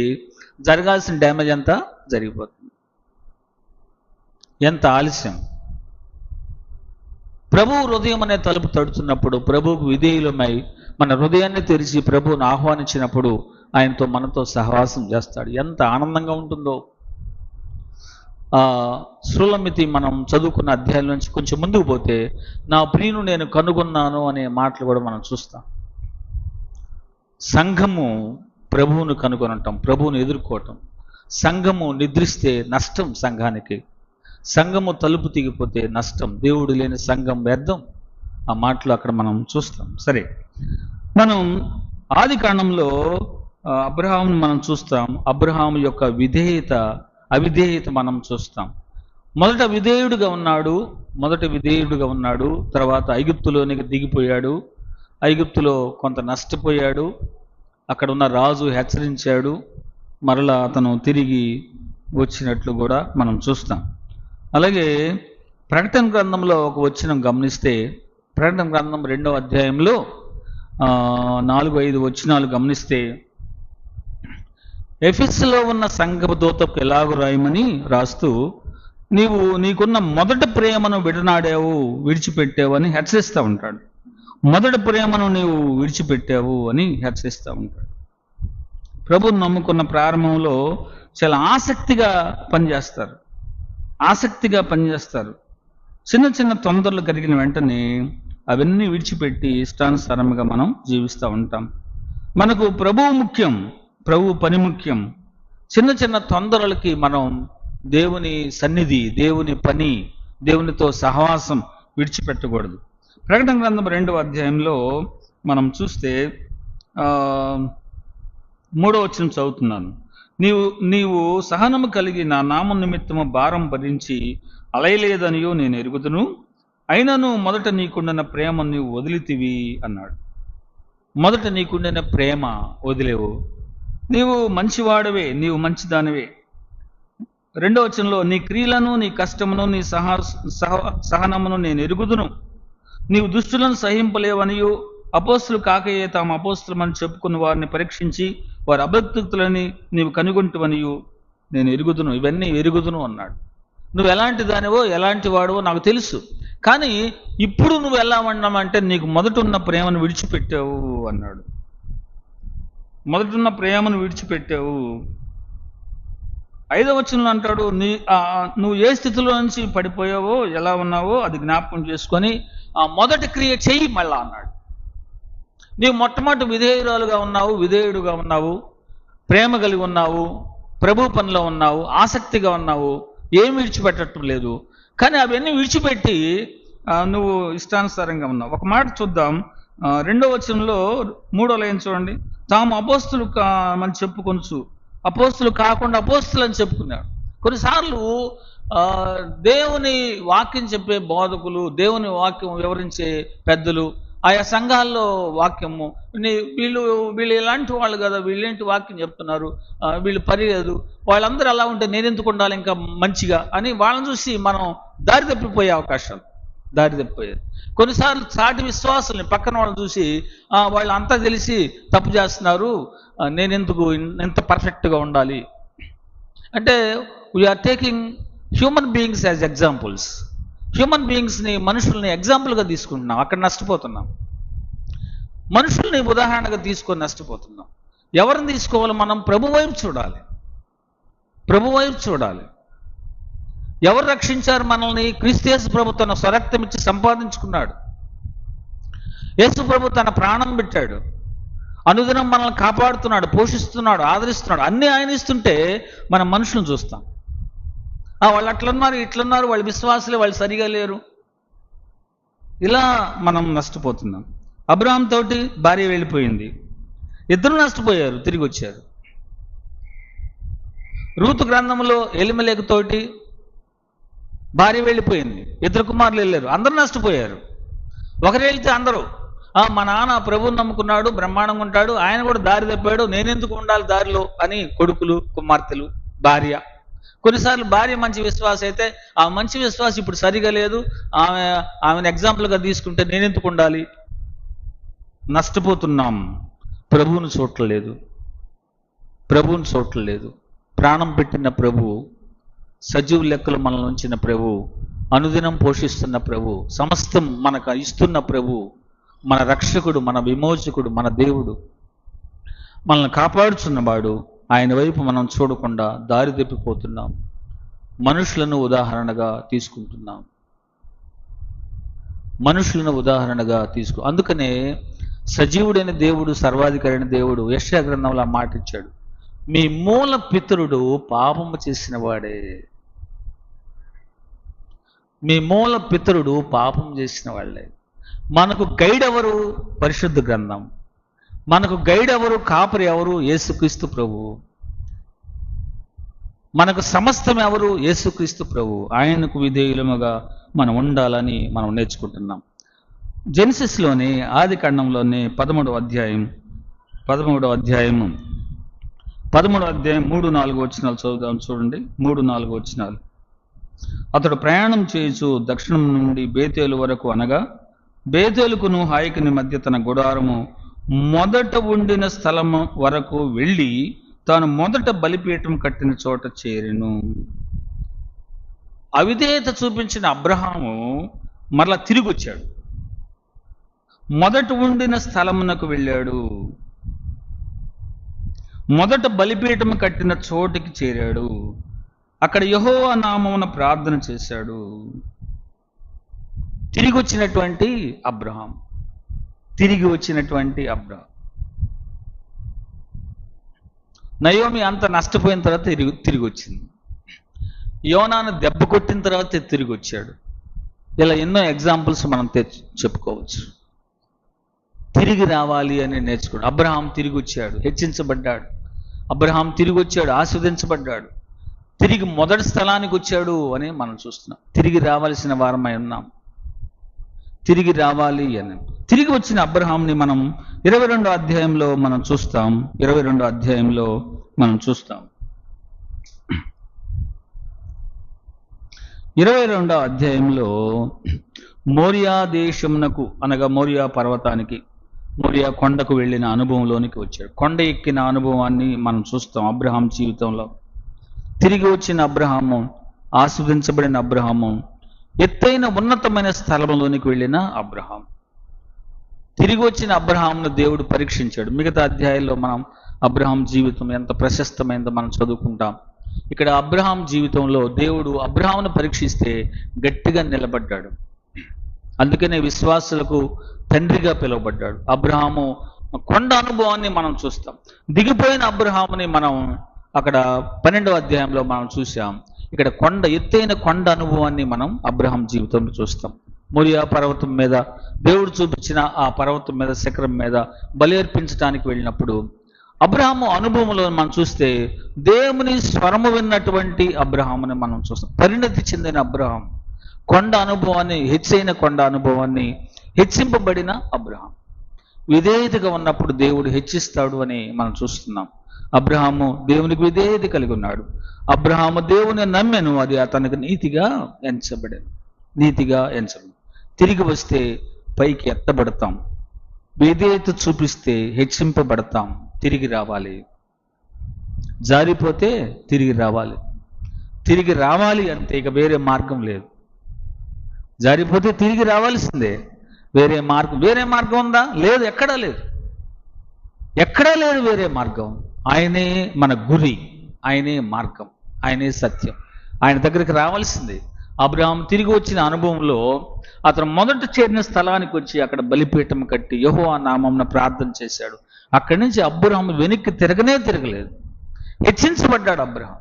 జరగాల్సిన డ్యామేజ్ అంతా జరిగిపోతుంది. ఎంత ఆలస్యం! ప్రభువు హృదయం అనే తలుపు తడుతున్నప్పుడు, ప్రభువుకు విధేయులమై మన హృదయాన్ని తెరిచి ప్రభువును ఆహ్వానించినప్పుడు ఆయనతో మనతో సహవాసం చేస్తాడు. ఎంత ఆనందంగా ఉంటుందో. షూలమ్మితి మనం చదువుకున్న అధ్యాయం నుంచి కొంచెం ముందుకు పోతే, నా ప్రియును నేను కనుగొన్నాను అనే మాటలు కూడా మనం చూస్తాం. సంఘము ప్రభువును కనుగొనటం, ప్రభువును ఎదుర్కోవటం. సంఘము నిద్రిస్తే నష్టం సంఘానికి, సంఘము తలుపు తీగిపోతే నష్టం. దేవుడు లేని సంఘం వ్యర్థం. ఆ మాటలు అక్కడ మనం చూస్తాం. సరే, మనం ఆది కాండంలో అబ్రహామును మనం చూస్తాం. అబ్రహాము యొక్క అవిధేయత మనం చూస్తాం. మొదట విధేయుడుగా ఉన్నాడు, తర్వాత ఐగుప్తులోనికి దిగిపోయాడు, ఐగుప్తులో కొంత నష్టపోయాడు, అక్కడ ఉన్న రాజు హెచ్చరించాడు, మరలా అతను తిరిగి వచ్చినట్లు కూడా మనం చూస్తాం. అలాగే ప్రకటన గ్రంథంలో ఒక వచనం గమనిస్తే, ప్రకటన గ్రంథం 2వ అధ్యాయంలో 4-5 వచనాలు గమనిస్తే, ఎఫెసులో ఉన్న సంఘపు దూతకు ఎలాగూ రాయమని రాస్తూ, నీకున్న మొదటి ప్రేమను విడిచిపెట్టావు అని హెచ్చరిస్తూ ఉంటాడు. మొదటి ప్రేమను నీవు విడిచిపెట్టావు అని హెచ్చరిస్తూ ఉంటాడు. ప్రభువును నమ్ముకున్న ప్రారంభంలో చాలా ఆసక్తిగా పనిచేస్తారు. చిన్న చిన్న తొందరలు కలిగిన వెంటనే అవన్నీ విడిచిపెట్టి ఇష్టానుసారంగా మనం జీవిస్తూ ఉంటాం. మనకు ప్రభువు ముఖ్యం, ప్రభు పని ముఖ్యం. చిన్న చిన్న తొందరలకి మనం దేవుని సన్నిధి, దేవుని పని, దేవునితో సహవాసం విడిచిపెట్టకూడదు. ప్రకటన గ్రంథం 2వ అధ్యాయంలో మనం చూస్తే 3వ వచనం చదువుతున్నాను. నీవు సహనము కలిగి నా నామ నిమిత్తము భారం భరించి అలయలేదనియో నేను ఎరుగుదును, అయినను మొదట నీకుండిన ప్రేమ నీవు వదిలితివి అన్నాడు. మొదట నీకుండిన ప్రేమ వదిలేవు. నీవు మంచివాడవే, నీవు మంచిదానివే. 2వ వచనంలో నీ క్రియలను, నీ కష్టమును, నీ సహనమును నేను ఎరుగుదును, నీవు దుష్టులను సహింపలేవనియు అపోస్తులు కాకయే తాము అపోస్తులమని చెప్పుకున్న వారిని పరీక్షించి వారి అభక్తులని నీవు కనుగొంటువనియు నేను ఎరుగుదును, ఇవన్నీ ఎరుగుదును అన్నాడు. నువ్వు ఎలాంటి దానివో ఎలాంటి వాడివో నాకు తెలుసు, కానీ ఇప్పుడు నువ్వు ఎలా ఉన్నామంటే నీకు మొదటున్న ప్రేమను విడిచిపెట్టావు అన్నాడు. మొదటున్న ప్రేమను విడిచిపెట్టావు. 5వ వచనంలో అంటాడు, నువ్వు ఏ స్థితిలో నుంచి పడిపోయావో ఎలా ఉన్నావో అది జ్ఞాపకం చేసుకొని ఆ మొదటి క్రియ చెయ్యి మళ్ళా అన్నాడు. నీవు మొట్టమొదటి విధేయురాలుగా ఉన్నావు, విధేయుడుగా ఉన్నావు, ప్రేమ కలిగి ఉన్నావు, ప్రభు పనిలో ఉన్నావు, ఆసక్తిగా ఉన్నావు, ఏమి విడిచిపెట్టడం లేదు. కానీ అవన్నీ విడిచిపెట్టి నువ్వు ఇష్టానుసారంగా ఉన్నావు. ఒక మాట చూద్దాం. 2వ వచనంలో 3వ లైన్ చూడండి. తాము అపోస్తులు అని చెప్పుకొనుచు అపోస్తులు కాకుండా అపోస్తులు అని చెప్పుకున్నాడు. కొన్నిసార్లు దేవుని వాక్యం చెప్పే బోధకులు, దేవుని వాక్యం వివరించే పెద్దలు, ఆయా సంఘాల్లో వాక్యము వీళ్ళు ఎలాంటి వాళ్ళు కదా, వీళ్ళేంటి వాక్యం చెప్తున్నారు, వీళ్ళు పర్లేదు, వాళ్ళందరూ అలా ఉంటే నేను ఎందుకు ఉండాలి ఇంకా మంచిగా అని వాళ్ళని చూసి మనం దారి తప్పిపోయే అవకాశాలు, దారి తప్పిపోయేది. కొన్నిసార్లు సాటి విశ్వాసుల్ని పక్కన వాళ్ళని చూసి వాళ్ళు అంతా తెలిసి తప్పు చేస్తున్నారు, నేనెందుకు ఎంత పర్ఫెక్ట్గా ఉండాలి అంటే we're taking human beings as examples. Human బీయింగ్స్ని, మనుషుల్ని ఎగ్జాంపుల్గా తీసుకుంటున్నాం, అక్కడ నష్టపోతున్నాం. మనుషుల్ని ఉదాహరణగా తీసుకొని నష్టపోతున్నాం. ఎవరిని తీసుకోవాలి మనం? ప్రభు వైపు చూడాలి, ప్రభు వైపు చూడాలి. ఎవరు రక్షించారు మనల్ని? క్రీస్తు యేసు ప్రభు తన స్వరక్తం ఇచ్చి సంపాదించుకున్నాడు. యేసు ప్రభు తన ప్రాణం పెట్టాడు, అనుదినం మనల్ని కాపాడుతున్నాడు, పోషిస్తున్నాడు, ఆదరిస్తున్నాడు. అన్నీ ఆయన ఇస్తుంటే మనం మనుషులను చూస్తాం. వాళ్ళు అట్లున్నారు, ఇట్లున్నారు, వాళ్ళు విశ్వాసులే, వాళ్ళు సరిగా లేరు, ఇలా మనం నష్టపోతున్నాం. అబ్రహాం తోటి భార్య వెళ్ళిపోయింది, ఇద్దరు నష్టపోయారు, తిరిగి వచ్చారు. రూతు గ్రంథంలో ఎలిమెలెకు తోటి భార్య వెళ్ళిపోయింది, ఇద్దరు కుమారులు వెళ్ళారు, అందరూ నష్టపోయారు. ఒకరు వెళ్తే అందరూ మా నాన్న ప్రభువుని నమ్ముకున్నాడు, బ్రహ్మాండంగా ఉంటాడు, ఆయన కూడా దారి తప్పాడు, నేనెందుకు ఉండాలి దారిలో అని కొడుకులు, కుమార్తెలు, భార్య. కొన్నిసార్లు భార్య మంచి విశ్వాస అయితే ఆ మంచి విశ్వాసం ఇప్పుడు సరిగా లేదు, ఆమెను ఎగ్జాంపుల్గా తీసుకుంటే నేనెందుకు ఉండాలి? నష్టపోతున్నాం. ప్రభువును చూడలేదు, ప్రభువును చూడలేదు. ప్రాణం పెట్టిన ప్రభు, సజీవ లెక్కలు మనల్ని ఉంచిన ప్రభు, అనుదినం పోషిస్తున్న ప్రభు, సమస్తం మనకు ఇస్తున్న ప్రభు, మన రక్షకుడు, మన విమోచకుడు, మన దేవుడు, మనల్ని కాపాడుచున్నవాడు. ఆయన వైపు మనం చూడకుండా దారి తప్పిపోతున్నాం, మనుషులను ఉదాహరణగా తీసుకుంటున్నాం, మనుషులను ఉదాహరణగా అందుకనే సజీవుడైన దేవుడు, సర్వాధికారైన దేవుడు యెషయా గ్రంథంలో మాట ఇచ్చాడు, మీ మూల పితరుడు పాపము చేసిన వాడే. మీ మూల పితరుడు పాపం చేసిన వాళ్ళే. మనకు గైడ్ ఎవరు? పరిశుద్ధ గ్రంథం. మనకు గైడ్ ఎవరు? కాపరి ఎవరు? యేసుక్రీస్తు ప్రభు. మనకు సమస్తం ఎవరు? యేసుక్రీస్తు ప్రభు. ఆయనకు విధేయులముగా మనం ఉండాలని మనం నేర్చుకుంటున్నాం. జెనసిస్లోని ఆది కాండంలోని 13వ అధ్యాయం 3-4 వచనాలు చదువుదాం. చూడండి, 3-4 వచనాలు. అతడు ప్రయాణం చేయుచు దక్షిణం నుండి బేతేలు వరకు, అనగా బేతేలుకును హాయికుని మధ్య తన గుడారము మొదట ఉండిన స్థలము వరకు వెళ్ళి తాను మొదట బలిపీఠం కట్టిన చోట చేరెను. అవిధేయత చూపించిన అబ్రహాము మరలా తిరిగి వచ్చాడు, మొదట ఉండిన స్థలమునకు వెళ్ళాడు, మొదట బలిపీఠం కట్టిన చోటికి చేరాడు, అక్కడ యెహోవా నామమున ప్రార్థన చేశాడు. తిరిగి వచ్చినటువంటి అబ్రహాం, నయోమి అంత నష్టపోయిన తర్వాత తిరిగి వచ్చింది. యోనాను దెబ్బ కొట్టిన తర్వాత తిరిగి వచ్చాడు. ఇలా ఎన్నో ఎగ్జాంపుల్స్ మనం చెప్పుకోవచ్చు. తిరిగి రావాలి అని నేర్చుకోండి. అబ్రహాం తిరిగి వచ్చాడు, హెచ్చించబడ్డాడు. అబ్రహాం తిరిగి వచ్చాడు, ఆస్వాదించబడ్డాడు. తిరిగి మొదటి స్థలానికి వచ్చాడు అని మనం చూస్తున్నాం. తిరిగి రావాల్సిన వారమై ఉన్నాం, తిరిగి రావాలి అని. తిరిగి వచ్చిన అబ్రహాంని మనం 22వ అధ్యాయంలో మనం చూస్తాం. 22వ అధ్యాయంలో మనం చూస్తాం. 22వ అధ్యాయంలో మోరియా దేశమునకు అనగా మోరియా పర్వతానికి, మోరియా కొండకు వెళ్ళిన అనుభవంలోనికి వచ్చాడు. కొండ ఎక్కిన అనుభవాన్ని మనం చూస్తాం అబ్రహాం జీవితంలో. తిరిగి వచ్చిన అబ్రహాము, ఆస్వాదించబడిన అబ్రహాము, ఎత్తైన ఉన్నతమైన స్థలంలోనికి వెళ్ళిన అబ్రహాం. తిరిగి వచ్చిన అబ్రహాంను దేవుడు పరీక్షించాడు. మిగతా అధ్యాయాల్లో మనం అబ్రహాం జీవితం ఎంత ప్రశస్తమైందో మనం చదువుకుంటాం. ఇక్కడ అబ్రహాం జీవితంలో దేవుడు అబ్రహాంను పరీక్షిస్తే గట్టిగా నిలబడ్డాడు. అందుకనే విశ్వాసులకు తండ్రిగా పిలువబడ్డాడు. అబ్రహాము కొండ అనుభవాన్ని మనం చూస్తాం. దిగిపోయిన అబ్రహాముని మనం అక్కడ 12వ అధ్యాయంలో మనం చూసాం. ఇక్కడ ఎత్తైన కొండ అనుభవాన్ని మనం అబ్రహాం జీవితంలో చూస్తాం. మోరియా పర్వతం మీద దేవుడు చూపించిన ఆ పర్వతం మీద, శిఖరం మీద బలి అర్పించడానికి వెళ్ళినప్పుడు అబ్రహాము అనుభవంలో మనం చూస్తే దేవుని స్వరము విన్నటువంటి అబ్రహాముని మనం చూస్తాం. పరిణతి చెందిన అబ్రహాం, కొండ అనుభవాన్ని, హెచ్చైన కొండ అనుభవాన్ని, హెచ్చింపబడిన అబ్రహాం. విధేయతగా ఉన్నప్పుడు దేవుడు హెచ్చిస్తాడు అని మనం చూస్తున్నాం. అబ్రహాము దేవునికి విధేయత కలిగి ఉన్నాడు. అబ్రహాము దేవుని నమ్మెను, అది అతనికి నీతిగా ఎంచబడేది. నీతిగా ఎంచబడి తిరిగి వస్తే పైకి ఎత్తబడతాం. విధేయత చూపిస్తే హెచ్చింపబడతాం. తిరిగి రావాలి. జారిపోతే తిరిగి రావాలి. తిరిగి రావాలి అంటే ఇక వేరే మార్గం లేదు. జారిపోతే తిరిగి రావాల్సిందే. వేరే మార్గం ఉందా? లేదు, ఎక్కడా లేదు. ఎక్కడా లేదు వేరే మార్గం. ఆయనే మన గురి, ఆయనే మార్గం, ఆయనే సత్యం. ఆయన దగ్గరికి రావాల్సిందే. అబ్రహాం తిరిగి వచ్చిన అనుభవంలో అతను మొదట చేరిన స్థలానికి వచ్చి అక్కడ బలిపీఠం కట్టి యెహోవా నామమున ప్రార్థన చేశాడు. అక్కడి నుంచి అబ్రహాం వెనక్కి తిరగలేదు. హెచ్చించబడ్డాడు అబ్రహాం.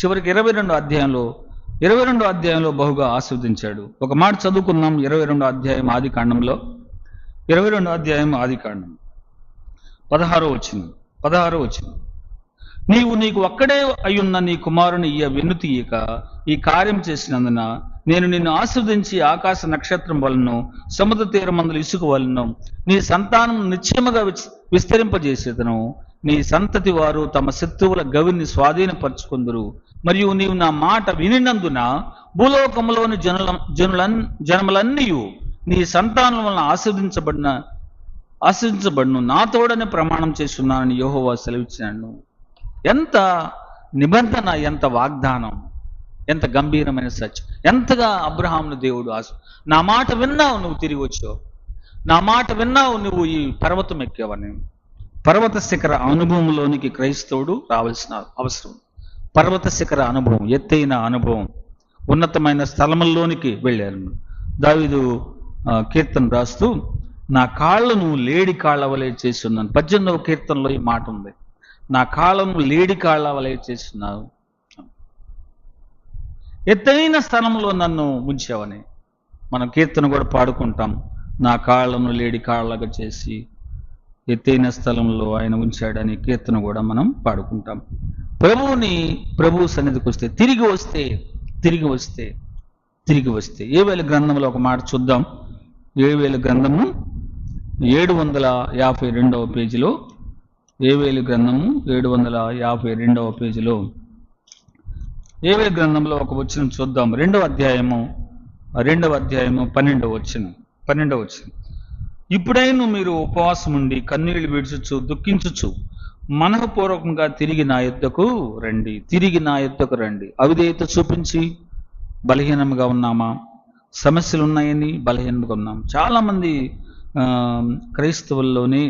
చివరికి 22వ అధ్యాయంలో బహుగా ఆస్వాదించాడు. ఒక మాట చదువుకున్నాం. 22వ అధ్యాయం ఆదికాండంలో, 22వ అధ్యాయం ఆదికాండం 16వ వచనం. నీకు ఒక్కడే అయ్యున్న నీ కుమారుని వెన్నుతీయక ఈ కార్యం చేసినందున నేను నిన్ను ఆస్వాదించి ఆకాశ నక్షత్రం వలన, సముద్ర తీరమందుల ఇసుక వలన నీ సంతానం నిశ్చయముగా విస్తరింపజేసేదను. నీ సంతతి వారు తమ శత్రువుల గవిని స్వాధీనపరచుకుందురు. మరియు నీవు నా మాట వినినందున భూలోకములోని జనములన్నీ నీ సంతానం వలన ఆశీర్వదించబడును. నా తోడని ప్రమాణం చేస్తున్నానని యెహోవా సెలవిచ్చినాడు. ఎంత నిబంధన, ఎంత వాగ్దానం, ఎంత గంభీరమైన సత్యం. ఎంతగా అబ్రహాంను దేవుడు నా మాట విన్నావు, నువ్వు తిరిగి వచ్చావు. నా మాట విన్నావు, నువ్వు ఈ పర్వతం ఎక్కావని. పర్వత శిఖర అనుభవంలోనికి క్రైస్తవుడు రావాల్సిన అవసరం. పర్వత శిఖర అనుభవం, ఎత్తైన అనుభవం, ఉన్నతమైన స్థలముల్లోనికి వెళ్ళారు. దావీదు కీర్తన రాస్తూ నా కాళ్ళను లేడి కాళ్ళ వలె చేసి ఉన్నాను. 18వ కీర్తనలో ఈ మాట ఉంది. నా కాళ్ళను లేడి కాళ్ళ వలె చేస్తున్నావు. ఎత్తైన స్థలంలో నన్ను ఉంచావని మనం కీర్తన కూడా పాడుకుంటాం. నా కాళ్ళను లేడి కాళ్ళగా చేసి ఎత్తైన స్థలంలో ఆయన ఉంచాడని కీర్తన కూడా మనం పాడుకుంటాం. ప్రభువు సన్నిధికి వస్తే, తిరిగి వస్తే యోవేలు గ్రంథంలో ఒక మాట చూద్దాం. యోవేలు గ్రంథము 752వ పేజీలో, యోవేలు గ్రంథము 752వ పేజీలో యోవేలు గ్రంథంలో ఒక వచనం చూద్దాం. 2వ అధ్యాయము 12వ వచనం. ఇప్పుడైనా మీరు ఉపవాసం ఉండి కన్నీళ్లు విడుచుచు దుఃఖించుచు మనఃపూర్వకంగా తిరిగి నా యొద్దకు రండి. అవిధేయత చూపించి బలహీనంగా ఉన్నామా? సమస్యలు ఉన్నాయని బలహీనంగా ఉన్నాం. చాలామంది క్రైస్తవుల్లోనే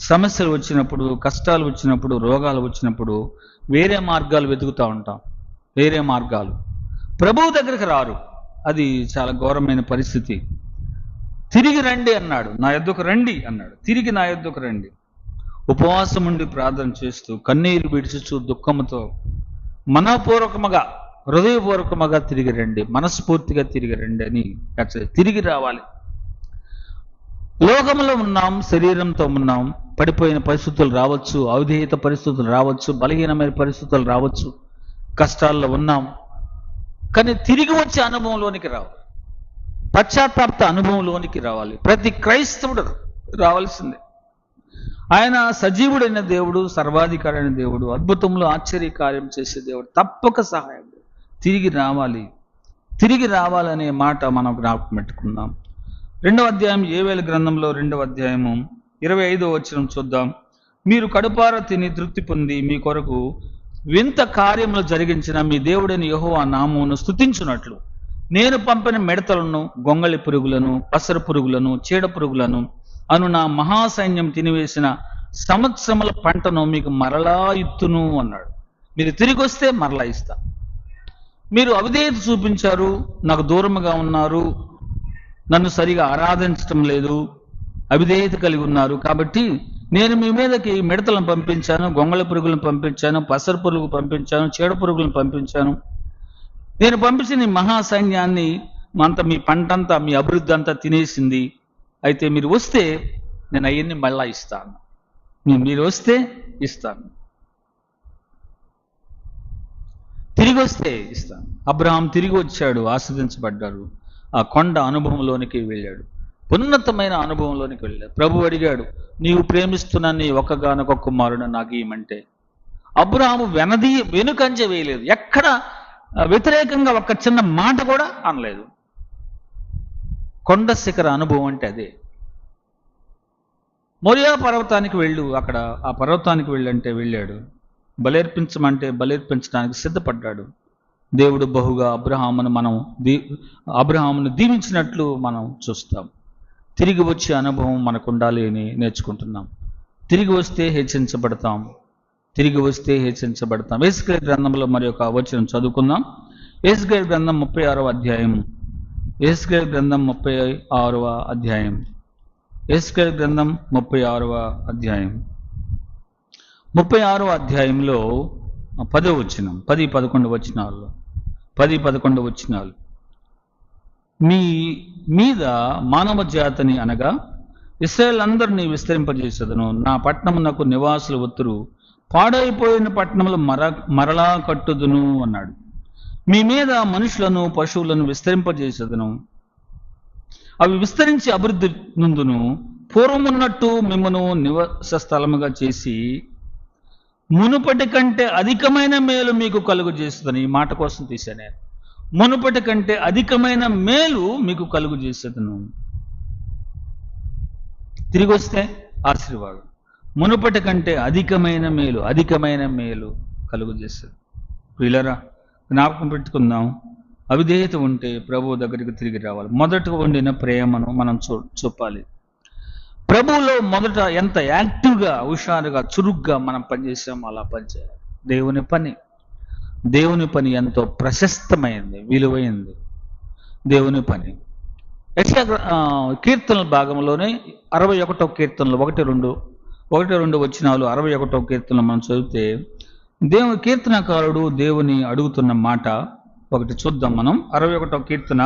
సమస్యలు వచ్చినప్పుడు, కష్టాలు వచ్చినప్పుడు, రోగాలు వచ్చినప్పుడు వేరే మార్గాలు వెతుకుతూ ఉంటాం. వేరే మార్గాలు. ప్రభువు దగ్గరికి రారు. అది చాలా ఘోరమైన పరిస్థితి. తిరిగి రండి అన్నాడు. నా యొద్దకు రండి అన్నాడు. తిరిగి నా యొద్దకు రండి. ఉపవాసం ఉండి ప్రార్థన చేస్తూ కన్నీరు విడిచుచు దుఃఖముతో మనపూర్వకముగా, హృదయపూర్వకముగా తిరిగి రండి, మనస్ఫూర్తిగా తిరిగి రండి అని తిరిగి రావాలి. లోకంలో ఉన్నాం, శరీరంతో ఉన్నాం. పడిపోయిన పరిస్థితులు రావచ్చు, అవిధేయత పరిస్థితులు రావచ్చు, బలహీనమైన పరిస్థితులు రావచ్చు, కష్టాల్లో ఉన్నాం. కానీ తిరిగి వచ్చే అనుభవంలోనికి రావాలి. పశ్చాత్తాప అనుభవంలోనికి రావాలి. ప్రతి క్రైస్తవుడు రావాల్సిందే. ఆయన సజీవుడైన దేవుడు, సర్వాధికారైన దేవుడు, అద్భుతంలో ఆశ్చర్యకార్యం చేసే దేవుడు. తప్పక సహాయం. తిరిగి రావాలి. తిరిగి రావాలనే మాట మనం జ్ఞాపకం పెట్టుకుందాం. 2వ అధ్యాయం యోవేలు గ్రంథంలో 2వ అధ్యాయము 25వ వచనం చూద్దాం. మీరు కడుపార తిని తృప్తి పొంది మీ కొరకు వింత కార్యములు జరిగించిన మీ దేవుడైన యెహోవా నామమును స్తుతించున్నట్లు నేను పంపిన మిడతలను, గొంగళి పురుగులను, పసర పురుగులను, చీడ పురుగులను అను నా మహాసైన్యం తినివేసిన సంవత్సరముల పంటను మీకు మరలా ఇత్తును అన్నాడు. మీరు తిరిగి వస్తే మరలా ఇస్తా. మీరు అవిధేయత చూపించారు, నాకు దూరముగా ఉన్నారు, నన్ను సరిగా ఆరాధించటం లేదు, అవిధేయత కలిగి ఉన్నారు. కాబట్టి నేను మీ మీదకి మిడతలను పంపించాను, గొంగళ పురుగులను పంపించాను, పసర పురుగు పంపించాను, చీడ పురుగులను పంపించాను. నేను పంపించిన ఈ మహాసైన్యాన్ని అంతా మీ పంటంతా, మీ అభివృద్ధి అంతా తినేసింది. అయితే మీరు వస్తే నేను అవన్నీ మళ్ళా ఇస్తాను. మీరు వస్తే ఇస్తాను, తిరిగి వస్తే ఇస్తాను. అబ్రహాం తిరిగి వచ్చాడు, ఆస్వాదించబడ్డాడు, ఆ కొండ అనుభవంలోనికి వెళ్ళాడు, ఉన్నతమైన అనుభవంలోనికి వెళ్ళాడు. ప్రభు అడిగాడు, నీవు ప్రేమిస్తున్న నీ ఒక్కగానొక్క కుమారుడు నాకు ఇవ్వమంటే అబ్రహాము వెనుకంజ వేయలేదు, ఎక్కడ వ్యతిరేకంగా ఒక్క చిన్న మాట కూడా అనలేదు. కొండ శిఖర అనుభవం అంటే అదే. మోరియా పర్వతానికి వెళ్ళు, అక్కడ ఆ పర్వతానికి వెళ్ళంటే వెళ్ళాడు, బలేర్పించమంటే బలేర్పించడానికి సిద్ధపడ్డాడు. దేవుడు బహుగా అబ్రహామును దీవించినట్లు మనం చూస్తాం. తిరిగి వచ్చే అనుభవం మనకు ఉండాలి అని నేర్చుకుంటున్నాం. తిరిగి వస్తే హెచ్చరించబడతాం, తిరిగి వస్తే హెచ్చరించబడతాం. యెహెజ్కేలు గ్రంథంలో మరి ఒక వచనం చదువుకుందాం. యెహెజ్కేలు గ్రంథం 36వ అధ్యాయం. యెహెజ్కేలు గ్రంథం 36వ అధ్యాయం. యెహెజ్కేలు గ్రంథం 36వ అధ్యాయం. 36వ అధ్యాయంలో 10వ వచనం, 10-11 వచనాల్లో 10-11 వచనాలు. మీ మీద మానవ జాతిని అనగా ఇశ్రాయేలు అందరినీ విస్తరింపజేసేదను. నా పట్టణమునకు నివాసులు ఒత్తురు, పాడైపోయిన పట్టణములు మరలా కట్టుదును అన్నాడు. మీ మీద మనుషులను, పశువులను విస్తరింపజేసేదను. అవి విస్తరించి అభివృద్ధి నుందును. పూర్వమున్నట్టు మిమ్మను నివాస స్థలముగా చేసి మునుపటి కంటే అధికమైన మేలు మీకు కలుగు చేస్తుందని. ఈ మాట కోసం తీశాను నేను. మునుపటి కంటే అధికమైన మేలు మీకు కలుగు చేసేదను. తిరిగి వస్తే ఆశీర్వాదం. మునుపటి కంటే అధికమైన మేలు కలుగు చేసేది. ప్రియులారా, జ్ఞాపకం పెట్టుకుందాం. అవిధేయత ఉంటే ప్రభువు దగ్గరికి తిరిగి రావాలి. మొదట ఉండిన ప్రేమను మనం చూపాలి. ప్రభువులో మొదట ఎంత యాక్టివ్గా, హుషారుగా, చురుగ్గా మనం పనిచేసామో అలా పనిచేయాలి. దేవుని పని ఎంతో ప్రశస్తమైంది, విలువైంది. దేవుని పని కీర్తనల భాగంలోనే 61వ కీర్తనలు 1-2 వచనాలు 61వ కీర్తనలు మనం చదివితే దేవుని కీర్తనకారుడు దేవుని అడుగుతున్న మాట ఒకటి చూద్దాం మనం. 61వ కీర్తన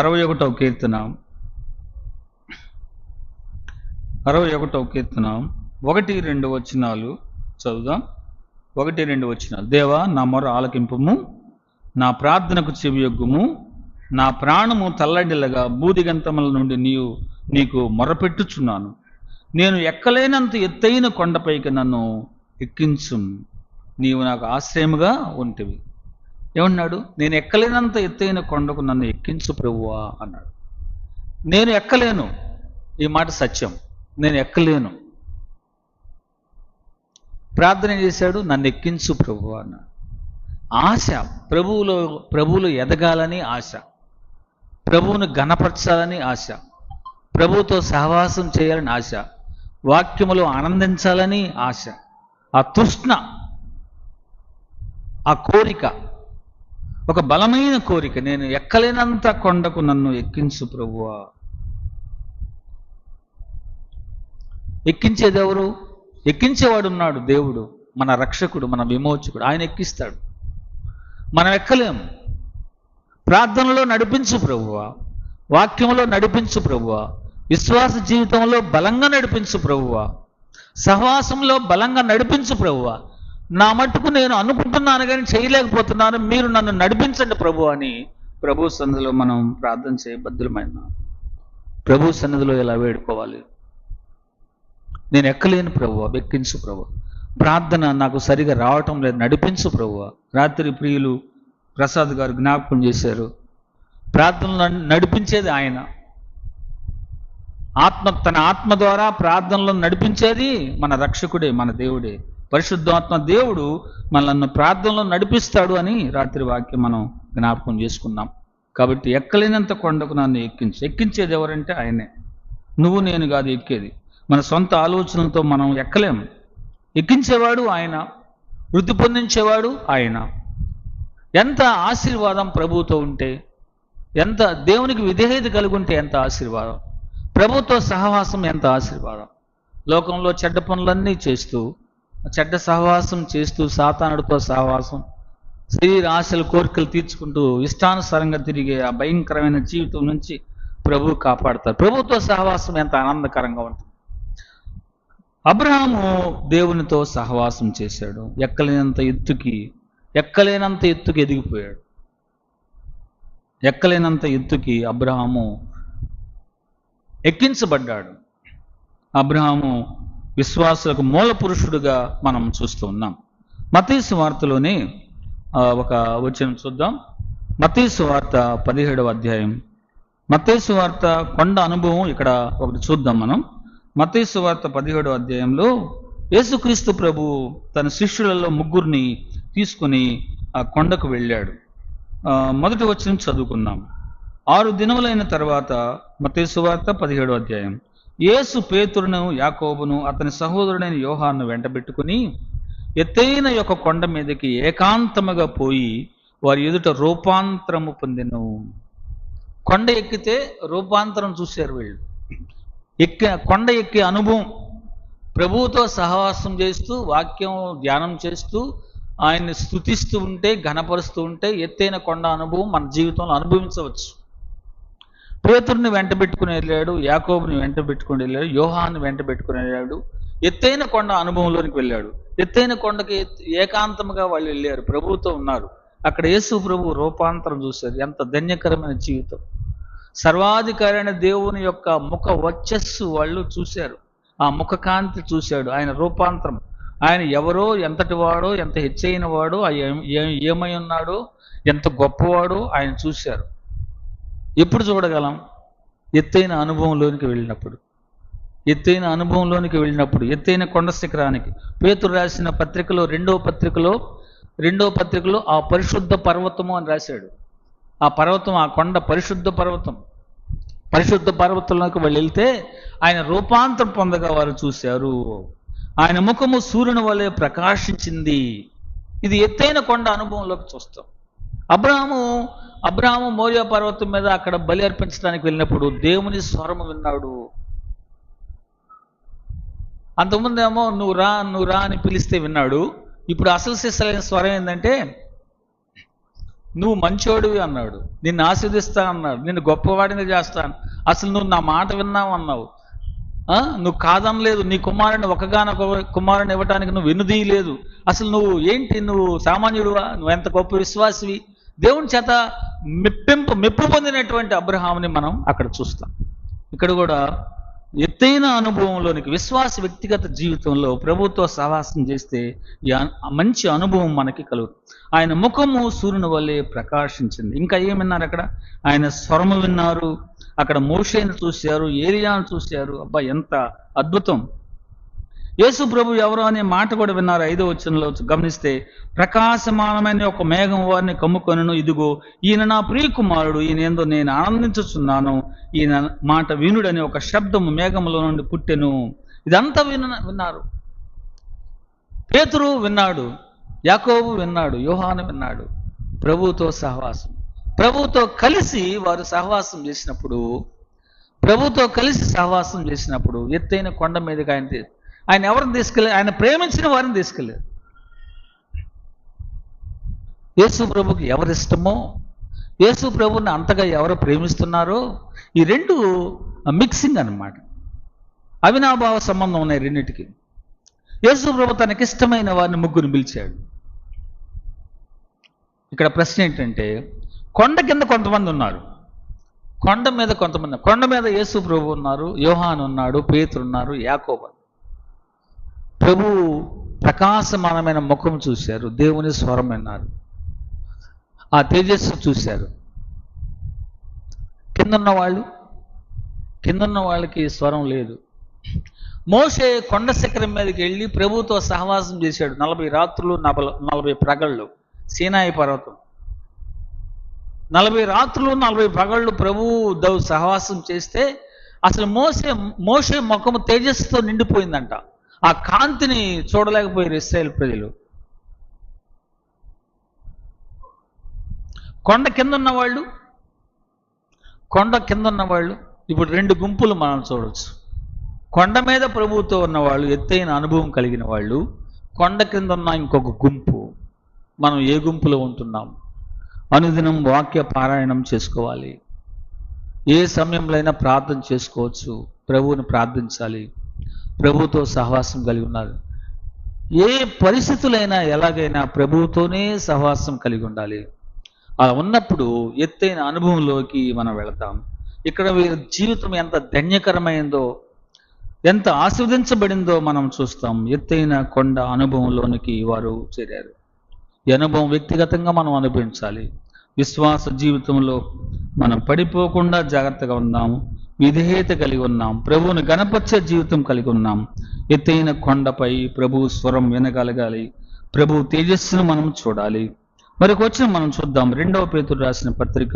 61వ కీర్తన 1-2 వచనాలు చదువుదాం. 1-2 వచనాలు. దేవా, నా మొర ఆలకింపుము, నా ప్రార్థనకు చెవియొగ్గుము. నా ప్రాణము తల్లడిల్లగా బూదిగంతముల నుండి నీకు మొరపెట్టుచున్నాను. నేను ఎక్కలేనంత ఎత్తైన కొండపైకి నన్ను ఎక్కించు, నీవు నాకు ఆశ్రయముగా ఉంటివి. ఏమన్నాడు? నేను ఎక్కలేనంత ఎత్తైన కొండకు నన్ను ఎక్కించు ప్రభువా అన్నాడు. నేను ఎక్కలేను, ఈ మాట సత్యం. నేను ఎక్కలేను. ప్రార్థన చేశాడు, నన్ను ఎక్కించు ప్రభువా అన్నాడు. ఆశ, ప్రభువులో ఎదగాలని ఆశ, ప్రభువును ఘనపరచాలని ఆశ, ప్రభువుతో సహవాసం చేయాలని ఆశ, వాక్యములో ఆనందించాలని ఆశ, ఆ తృష్ణ, ఆ కోరిక, ఒక బలమైన కోరిక. నేను ఎక్కలేనంత కొండకు నన్ను ఎక్కించు ప్రభువా. ఎక్కించేది ఎవరు? ఎక్కించేవాడు ఉన్నాడు, దేవుడు, మన రక్షకుడు, మన విమోచకుడు. ఆయన ఎక్కిస్తాడు, మనం ఎక్కలేము. ప్రార్థనలో నడిపించు ప్రభువా, వాక్యంలో నడిపించు ప్రభువా, విశ్వాస జీవితంలో బలంగా నడిపించు ప్రభువా, సహవాసంలో బలంగా నడిపించు ప్రభువా. నా మట్టుకు నేను అనుకుంటున్నాను కానీ చేయలేకపోతున్నాను, మీరు నన్ను నడిపించండి ప్రభు అని ప్రభు సన్నిధిలో మనం ప్రార్థన చేయబద్దులమైన. ప్రభు సన్నిధిలో ఎలా వేడుకోవాలి? నేను ఎక్కలేను ప్రభువా, ఎక్కించు ప్రభువా. ప్రార్థన నాకు సరిగా రావటం లేదు, నడిపించు ప్రభువా. రాత్రి ప్రియులు ప్రసాద్ గారు జ్ఞాపకం చేశారు. ప్రార్థనలు నడిపించేది ఆయన. తన ఆత్మ ద్వారా ప్రార్థనలో నడిపించేది మన రక్షకుడే, మన దేవుడే. పరిశుద్ధాత్మ దేవుడు మనల్ని ప్రార్థనలో నడిపిస్తాడు అని రాత్రి వాక్యం మనం జ్ఞాపకం చేసుకున్నాం. కాబట్టి ఎక్కలేనంత కొండకు నన్ను ఎక్కించేది ఎవరంటే ఆయనే. నువ్వు నేను కాదు ఎక్కేది, మన సొంత ఆలోచనలతో మనం ఎక్కలేం. ఎక్కించేవాడు ఆయన, వృద్ధి పొందించేవాడు ఆయన. ఎంత ఆశీర్వాదం ప్రభువుతో ఉంటే, ఎంత దేవునికి విధేయత కలిగి ఉంటే ఎంత ఆశీర్వాదం. ప్రభుతో సహవాసం ఎంత ఆశీర్వాదం. లోకంలో చెడ్డ పనులన్నీ చేస్తూ, చెడ్డ సహవాసం చేస్తూ, సాతానుడితో సహవాసం, శరీర ఆశలు కోరికలు తీర్చుకుంటూ ఇష్టానుసారంగా తిరిగే ఆ భయంకరమైన జీవితం నుంచి ప్రభువు కాపాడతారు. ప్రభుతో సహవాసం ఎంత ఆనందకరంగా ఉంటుంది. అబ్రహాము దేవునితో సహవాసం చేశాడు. ఎక్కలేనంత ఎత్తుకి ఎదిగిపోయాడు. ఎక్కలేనంత ఎత్తుకి అబ్రహాము ఎక్కించబడ్డాడు. అబ్రహాము విశ్వాసులకు మూల పురుషుడుగా మనం చూస్తూ ఉన్నాం. మత్తయి సువార్తలోనే ఒక వచనం చూద్దాం. మత్తయి సువార్త 17వ అధ్యాయం. మత్తయి సువార్త కొండ అనుభవం ఇక్కడ ఒకటి చూద్దాం మనం. మత్తయి సువార్త 17వ అధ్యాయంలో యేసుక్రీస్తు ప్రభు తన శిష్యులలో 3 తీసుకుని ఆ కొండకు వెళ్ళాడు. మొదటి వచనం చదువుకుందాం. 6 దినములైన తర్వాత, మత్తయి సువార్త 17వ అధ్యాయం, యేసు పేతురును, యాకోబును, అతని సహోదరుడైన యోహాను వెంటబెట్టుకుని ఎత్తైన యొక్క కొండ మీదకి ఏకాంతముగా పోయి వారి ఎదుట రూపాంతరము పొందెను. కొండ ఎక్కితే రూపాంతరం చూశారు వీళ్ళు. కొండ ఎక్కే అనుభవం, ప్రభువుతో సహవాసం చేస్తూ, వాక్యం ధ్యానం చేస్తూ, ఆయన్ని స్తుతిస్తూ ఉంటే, ఘనపరుస్తూ ఉంటే ఎత్తైన కొండ అనుభవం మన జీవితంలో అనుభవించవచ్చు. పేతురుని వెంట పెట్టుకుని వెళ్ళాడు, యాకోబుని వెంట పెట్టుకుని వెళ్ళాడు, యోహాను వెంట పెట్టుకుని వెళ్ళాడు. ఎత్తైన కొండ అనుభవంలోనికి వెళ్ళాడు. ఎత్తైన కొండకి ఏకాంతముగా వాళ్ళు వెళ్ళారు, ప్రభువుతో ఉన్నారు. అక్కడ యేసు ప్రభు రూపాంతరం చూశారు. ఎంత ధన్యకరమైన జీవితం. సర్వాధికారి అయిన దేవుని యొక్క ముఖ వర్చస్సు వాళ్ళు చూశారు. ఆ ముఖ కాంతి చూశాడు. ఆయన రూపాంతరం, ఆయన ఎవరో, ఎంతటి వాడో, ఎంత హెచ్చైన వాడో, ఏమై ఉన్నాడో, ఎంత గొప్పవాడో ఆయన చూశారు. ఎప్పుడు చూడగలం? ఎత్తైన అనుభవంలోనికి వెళ్ళినప్పుడు. ఎత్తైన కొండ శిఖరానికి. పేతురు రాసిన పత్రికలో, రెండో పత్రికలో ఆ పరిశుద్ధ పర్వతము అని రాశాడు. ఆ పర్వతం, ఆ కొండ పరిశుద్ధ పర్వతం. పరిశుద్ధ పర్వతంలోకి వాళ్ళు వెళ్తే ఆయన రూపాంతరం పొందగా వారు చూశారు. ఆయన ముఖము సూర్యుని వలె ప్రకాశించింది. ఇది ఎత్తైన కొండ అనుభవంలోకి చూస్తాం. అబ్రహాము మోరియా పర్వతం మీద అక్కడ బలి అర్పించడానికి వెళ్ళినప్పుడు దేవుని స్వరము విన్నాడు. అంతకుముందు ఏమో నువ్వు రా అని పిలిస్తే విన్నాడు. ఇప్పుడు అసలు సిసలైన స్వరం ఏంటంటే, నువ్వు మంచోడివి అన్నాడు, నిన్ను ఆశీర్దిస్తా అన్నాడు, నిన్ను గొప్పవాడిని చేస్తాను, అసలు నువ్వు నా మాట విన్నావు అన్నావు, నువ్వు కాదనలేదు, నీ కుమారుని ఒకగానొక కుమారుని ఇవ్వటానికి నువ్వు వెనుదీయలేదు, అసలు నువ్వు ఏంటి, నువ్వు సామాన్యుడువా, నువ్వు ఎంత గొప్ప విశ్వాసివి. దేవుని చేత మెప్పు పొందినటువంటి అబ్రహాముని మనం అక్కడ చూస్తాం. ఇక్కడ కూడా ఎత్తైన అనుభవంలోనికి, విశ్వాస వ్యక్తిగత జీవితంలో ప్రభుతో సహవాసం చేస్తే మంచి అనుభవం మనకి కలుగుతుంది. ఆయన ముఖము సూర్యుని వల్లే ప్రకాశించింది. ఇంకా ఏమన్నారు అక్కడ? ఆయన స్వరము విన్నారు. అక్కడ మోషేను చూశారు, ఏలియాను చూశారు. అబ్బా, ఎంత అద్భుతం! యేసు ప్రభు ఎవరు అనే మాట కూడా విన్నారు. 5వ వచనంలో గమనిస్తే, ప్రకాశమానమైన ఒక మేఘం వారిని కమ్ముకొనెను, ఇదిగో ఈయన నా ప్రియ కుమారుడు, ఈయన యందు నేను ఆనందించుచున్నాను, ఈయన మాట వినుడని ఒక శబ్దము మేఘములో నుండి పుట్టెను. ఇదంతా విన్నారు. పేతురు విన్నాడు, యాకోబు విన్నాడు, యోహాను విన్నాడు. ప్రభువుతో సహవాసం, ప్రభువుతో కలిసి వారు సహవాసం చేసినప్పుడు ఎత్తైన కొండ మీదకి ఆయన ఎవరిని తీసుకెళ్ళారు? ఆయన ప్రేమించిన వారిని తీసుకెళ్ళారు. యేసు ప్రభుకి ఎవరిష్టమో, యేసు ప్రభుని అంతగా ఎవరు ప్రేమిస్తున్నారో, ఈ రెండు మిక్సింగ్ అన్నమాట. అవినాభావ సంబంధం ఉన్నాయి రెండింటికి. యేసు ప్రభు తనకిష్టమైన వారిని 3 పిలిచాడు. ఇక్కడ ప్రశ్న ఏంటంటే, కొండ కింద కొంతమంది ఉన్నారు, కొండ మీద కొంతమంది. కొండ మీద యేసు ప్రభు ఉన్నారు, యోహాను ఉన్నాడు, పేతురు ఉన్నారు, యాకోబు. ప్రభు ప్రకాశమానమైన ముఖం చూశారు, దేవుని స్వరం విన్నారు. ఆ తేజస్సు చూశారు. కిందున్న వాళ్ళకి స్వరం లేదు. మోషే కొండ శిఖరం మీదకి వెళ్ళి ప్రభువుతో సహవాసం చేశాడు 40 రాత్రులు 40 పగళ్ళు. సీనాయి పర్వతం 40 రాత్రులు 40 పగళ్ళు ప్రభువుతో సహవాసం చేస్తే అసలు మోషే ముఖము తేజస్సుతో నిండిపోయిందంట. ఆ కాంతిని చూడలేకపోయారు ఇశ్రాయేలు ప్రజలు. కొండ కింద ఉన్న వాళ్ళు ఇప్పుడు 2 గుంపులు మనం చూడవచ్చు. కొండ మీద ప్రభువుతో ఉన్నవాళ్ళు, ఎత్తైన అనుభవం కలిగిన వాళ్ళు. కొండ కింద ఉన్న ఇంకొక గుంపు. మనం ఏ గుంపులో ఉంటున్నాం? అనుదినం వాక్య పారాయణం చేసుకోవాలి. ఏ సమయంలో అయినా ప్రార్థన చేసుకోవచ్చు. ప్రభువుని ప్రార్థించాలి. ప్రభువుతో సహవాసం కలిగి ఉన్నారు. ఏ పరిస్థితులైనా ఎలాగైనా ప్రభువుతోనే సహవాసం కలిగి ఉండాలి. అలా ఉన్నప్పుడు ఎత్తైన అనుభవంలోకి మనం వెళతాం. ఇక్కడ వీరి జీవితం ఎంత ధన్యకరమైందో, ఎంత ఆస్వాదించబడిందో మనం చూస్తాం. ఎత్తైన కొండ అనుభవంలోనికి వారు చేరారు. ఈ అనుభవం వ్యక్తిగతంగా మనం అనుభవించాలి. విశ్వాస జీవితంలో మనం పడిపోకుండా జాగ్రత్తగా ఉన్నాము. విధేయత కలిగి ఉన్నాం. ప్రభువుని గణపరిచే జీవితం కలిగి ఉన్నాం. ఎత్తైన కొండపై ప్రభువు స్వరం వినగలగాలి. ప్రభువు తేజస్సును మనం చూడాలి. మరొక వచనం మనం చూద్దాం. 2వ పేతురు రాసిన పత్రిక,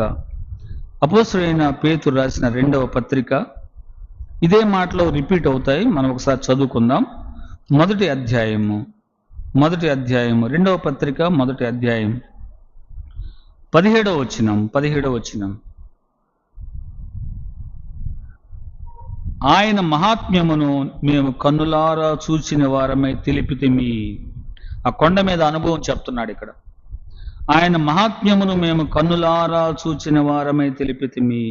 అపోస్తలుడైన పేతురు రాసిన 2వ పత్రిక. ఇదే మాటలో రిపీట్ అవుతాయి. మనం ఒకసారి చదువుకుందాం. మొదటి అధ్యాయము 2వ పత్రిక 1వ అధ్యాయం 17వ వచనం. ఆయన మహాత్మ్యమును మేము కన్నులారా చూచిన వారమై తెలిపితిమి. ఆ కొండ మీద అనుభవం చెప్తున్నాడు ఇక్కడ. ఆయన మహాత్మ్యమును మేము కన్నులారా చూచిన వారమై తెలిపితిమి.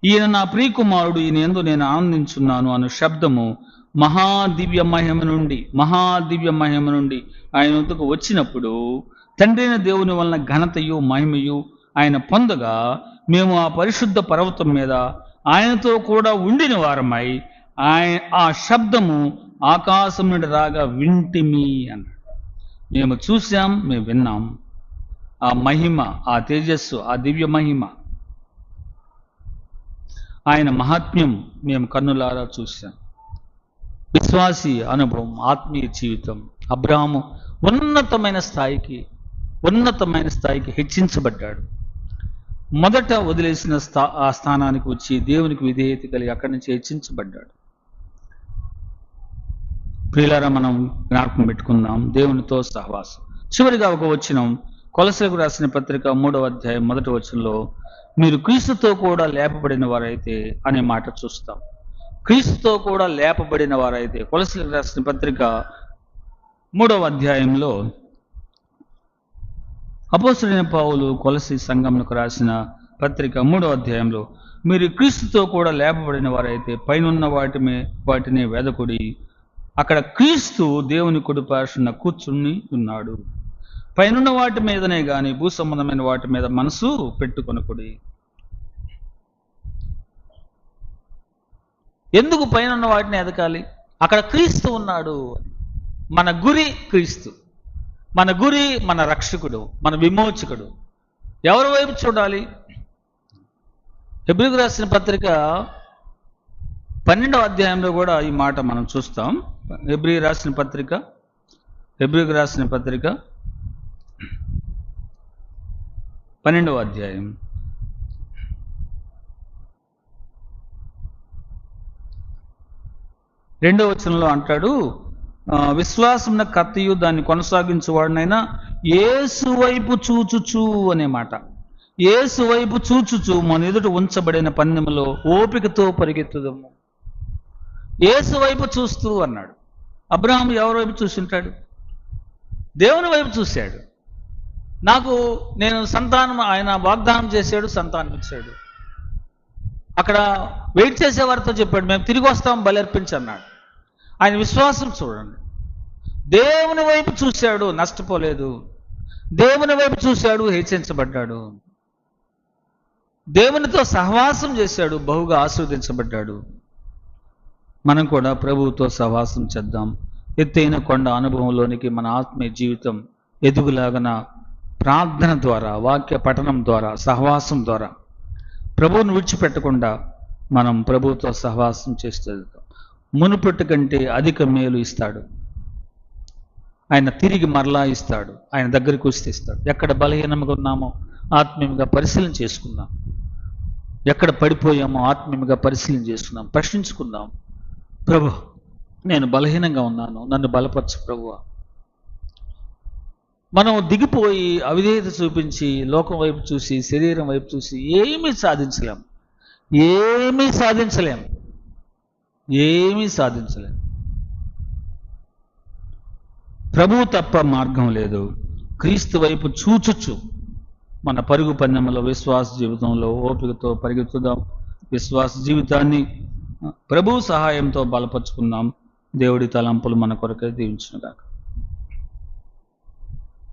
ఈయన నా ప్రియకుమారుడు, ఈయన యందు నేను ఆనందించున్నాను అను శబ్దము మహాదివ్య మహిమ నుండి ఆయన వద్దకు వచ్చినప్పుడు తండ్రైన దేవుని వలన ఘనతయు మహిమయు ఆయన పొందగా మేము ఆ పరిశుద్ధ పర్వతం మీద ఆయనతో కూడా ఉండిన వారమై ఆ శబ్దము ఆకాశం నుండి రాగా వింటిమి అన్నాడు. మేము చూసాం, మేము విన్నాం. ఆ మహిమ, ఆ తేజస్సు, ఆ దివ్య మహిమ, ఆయన మహాత్మ్యం మేము కన్నులారా చూశాం. విశ్వాసి అనుభవం, ఆత్మీయ జీవితం. అబ్రహాము ఉన్నతమైన స్థాయికి హెచ్చించబడ్డాడు. మొదట వదిలేసిన ఆ స్థానానికి వచ్చి దేవునికి విధేయత కలిగి అక్కడి నుంచి హెచ్చించబడ్డాడు. ప్రియులారా, మనం జ్ఞాపకం పెట్టుకుందాం దేవునితో సహవాసం. చివరిగా ఒక వచనం, కొలసలకు రాసిన పత్రిక 3వ అధ్యాయం 1వ వచనంలో మీరు క్రీస్తుతో కూడా లేపబడిన వారైతే అనే మాట చూస్తాం. క్రీస్తుతో కూడా లేపబడిన వారైతే, కొలసలకు రాసిన పత్రిక 3వ అధ్యాయంలో అపోస్తలుడైన పౌలు కొలసీ సంఘమునకు రాసిన పత్రిక 3వ అధ్యాయంలో మీరు క్రీస్తుతో కూడా లేపబడిన వారైతే పైనున్న వాటిని వెదకుడి. అక్కడ క్రీస్తు దేవుని కుడి పార్శ్వన కూర్చుని ఉన్నాడు. పైనున్న వాటి మీదనే గాని భూ సంబంధమైన వాటి మీద మనసు పెట్టుకొనకుడి. ఎందుకు పైనున్న వాటిని ఎదకాలి? అక్కడ క్రీస్తు ఉన్నాడు. మన గురి క్రీస్తు. మన గురి మన రక్షకుడు, మన విమోచకుడు. ఎవరి వైపు చూడాలి? హెబ్రీయులకు రాసిన పత్రిక 12వ అధ్యాయంలో కూడా ఈ మాట మనం చూస్తాం. హెబ్రీయులకు రాసిన పత్రిక 12వ అధ్యాయం 2వ వచనంలో అంటాడు, విశ్వాసమున కర్తయు దాన్ని కొనసాగించువాడినైనా యేసు వైపు చూచుచు అనే మాట. యేసు వైపు చూచుచు మన ఎదుట ఉంచబడిన పందెములో ఓపికతో పరిగెత్తుదము. యేసు వైపు చూస్తూ అన్నాడు. అబ్రహాము ఎవరి వైపు చూసింటాడు? దేవుని వైపు చూశాడు. నేను సంతానం, ఆయన వాగ్దానం చేశాడు, సంతానం ఇచ్చాడు. అక్కడ వెయిట్ చేసేవారితో చెప్పాడు, మేము తిరిగి వస్తాం, బలి అన్నాడు. ఆయన విశ్వాసం చూడండి. దేవుని వైపు చూశాడు, నష్టపోలేదు. దేవుని వైపు చూశాడు, హెచ్చించబడ్డాడు. దేవునితో సహవాసం చేశాడు, బహుగా ఆశీర్వదించబడ్డాడు. మనం కూడా ప్రభువుతో సహవాసం చేద్దాం. ఎత్తైన కొండ అనుభవంలోనికి మన ఆత్మీయ జీవితం ఎదుగులాగన ప్రార్థన ద్వారా, వాక్య పఠనం ద్వారా, సహవాసం ద్వారా ప్రభువును విడిచిపెట్టకుండా మనం ప్రభువుతో సహవాసం చేస్తూ మునుపటి కంటే అధిక మేలు ఇస్తాడు. ఆయన తిరిగి మరలా ఇస్తాడు. ఆయన దగ్గరికి వస్తే ఇస్తాడు. ఎక్కడ బలహీనంగా ఉన్నామో ఆత్మీయంగా పరిశీలన చేసుకుందాం. ఎక్కడ పడిపోయామో ఆత్మీయంగా పరిశీలన చేసుకుందాం. ప్రశ్నించుకుందాం, ప్రభు నేను బలహీనంగా ఉన్నాను, నన్ను బలపరచు ప్రభువా. మనం దిగిపోయి అవిధేయత చూపించి లోకం వైపు చూసి, శరీరం వైపు చూసి ఏమీ సాధించలేం. ప్రభువు తప్ప మార్గం లేదు. క్రీస్తు వైపు చూచుచు మన పరుగు పందెంలో, విశ్వాస జీవితంలో ఓపికతో పరిగెత్తుదాం. విశ్వాస జీవితాన్ని ప్రభువు సహాయంతో బలపరుచుకుందాం. దేవుడి తలంపులు మన కొరకై దీవించునుగాక.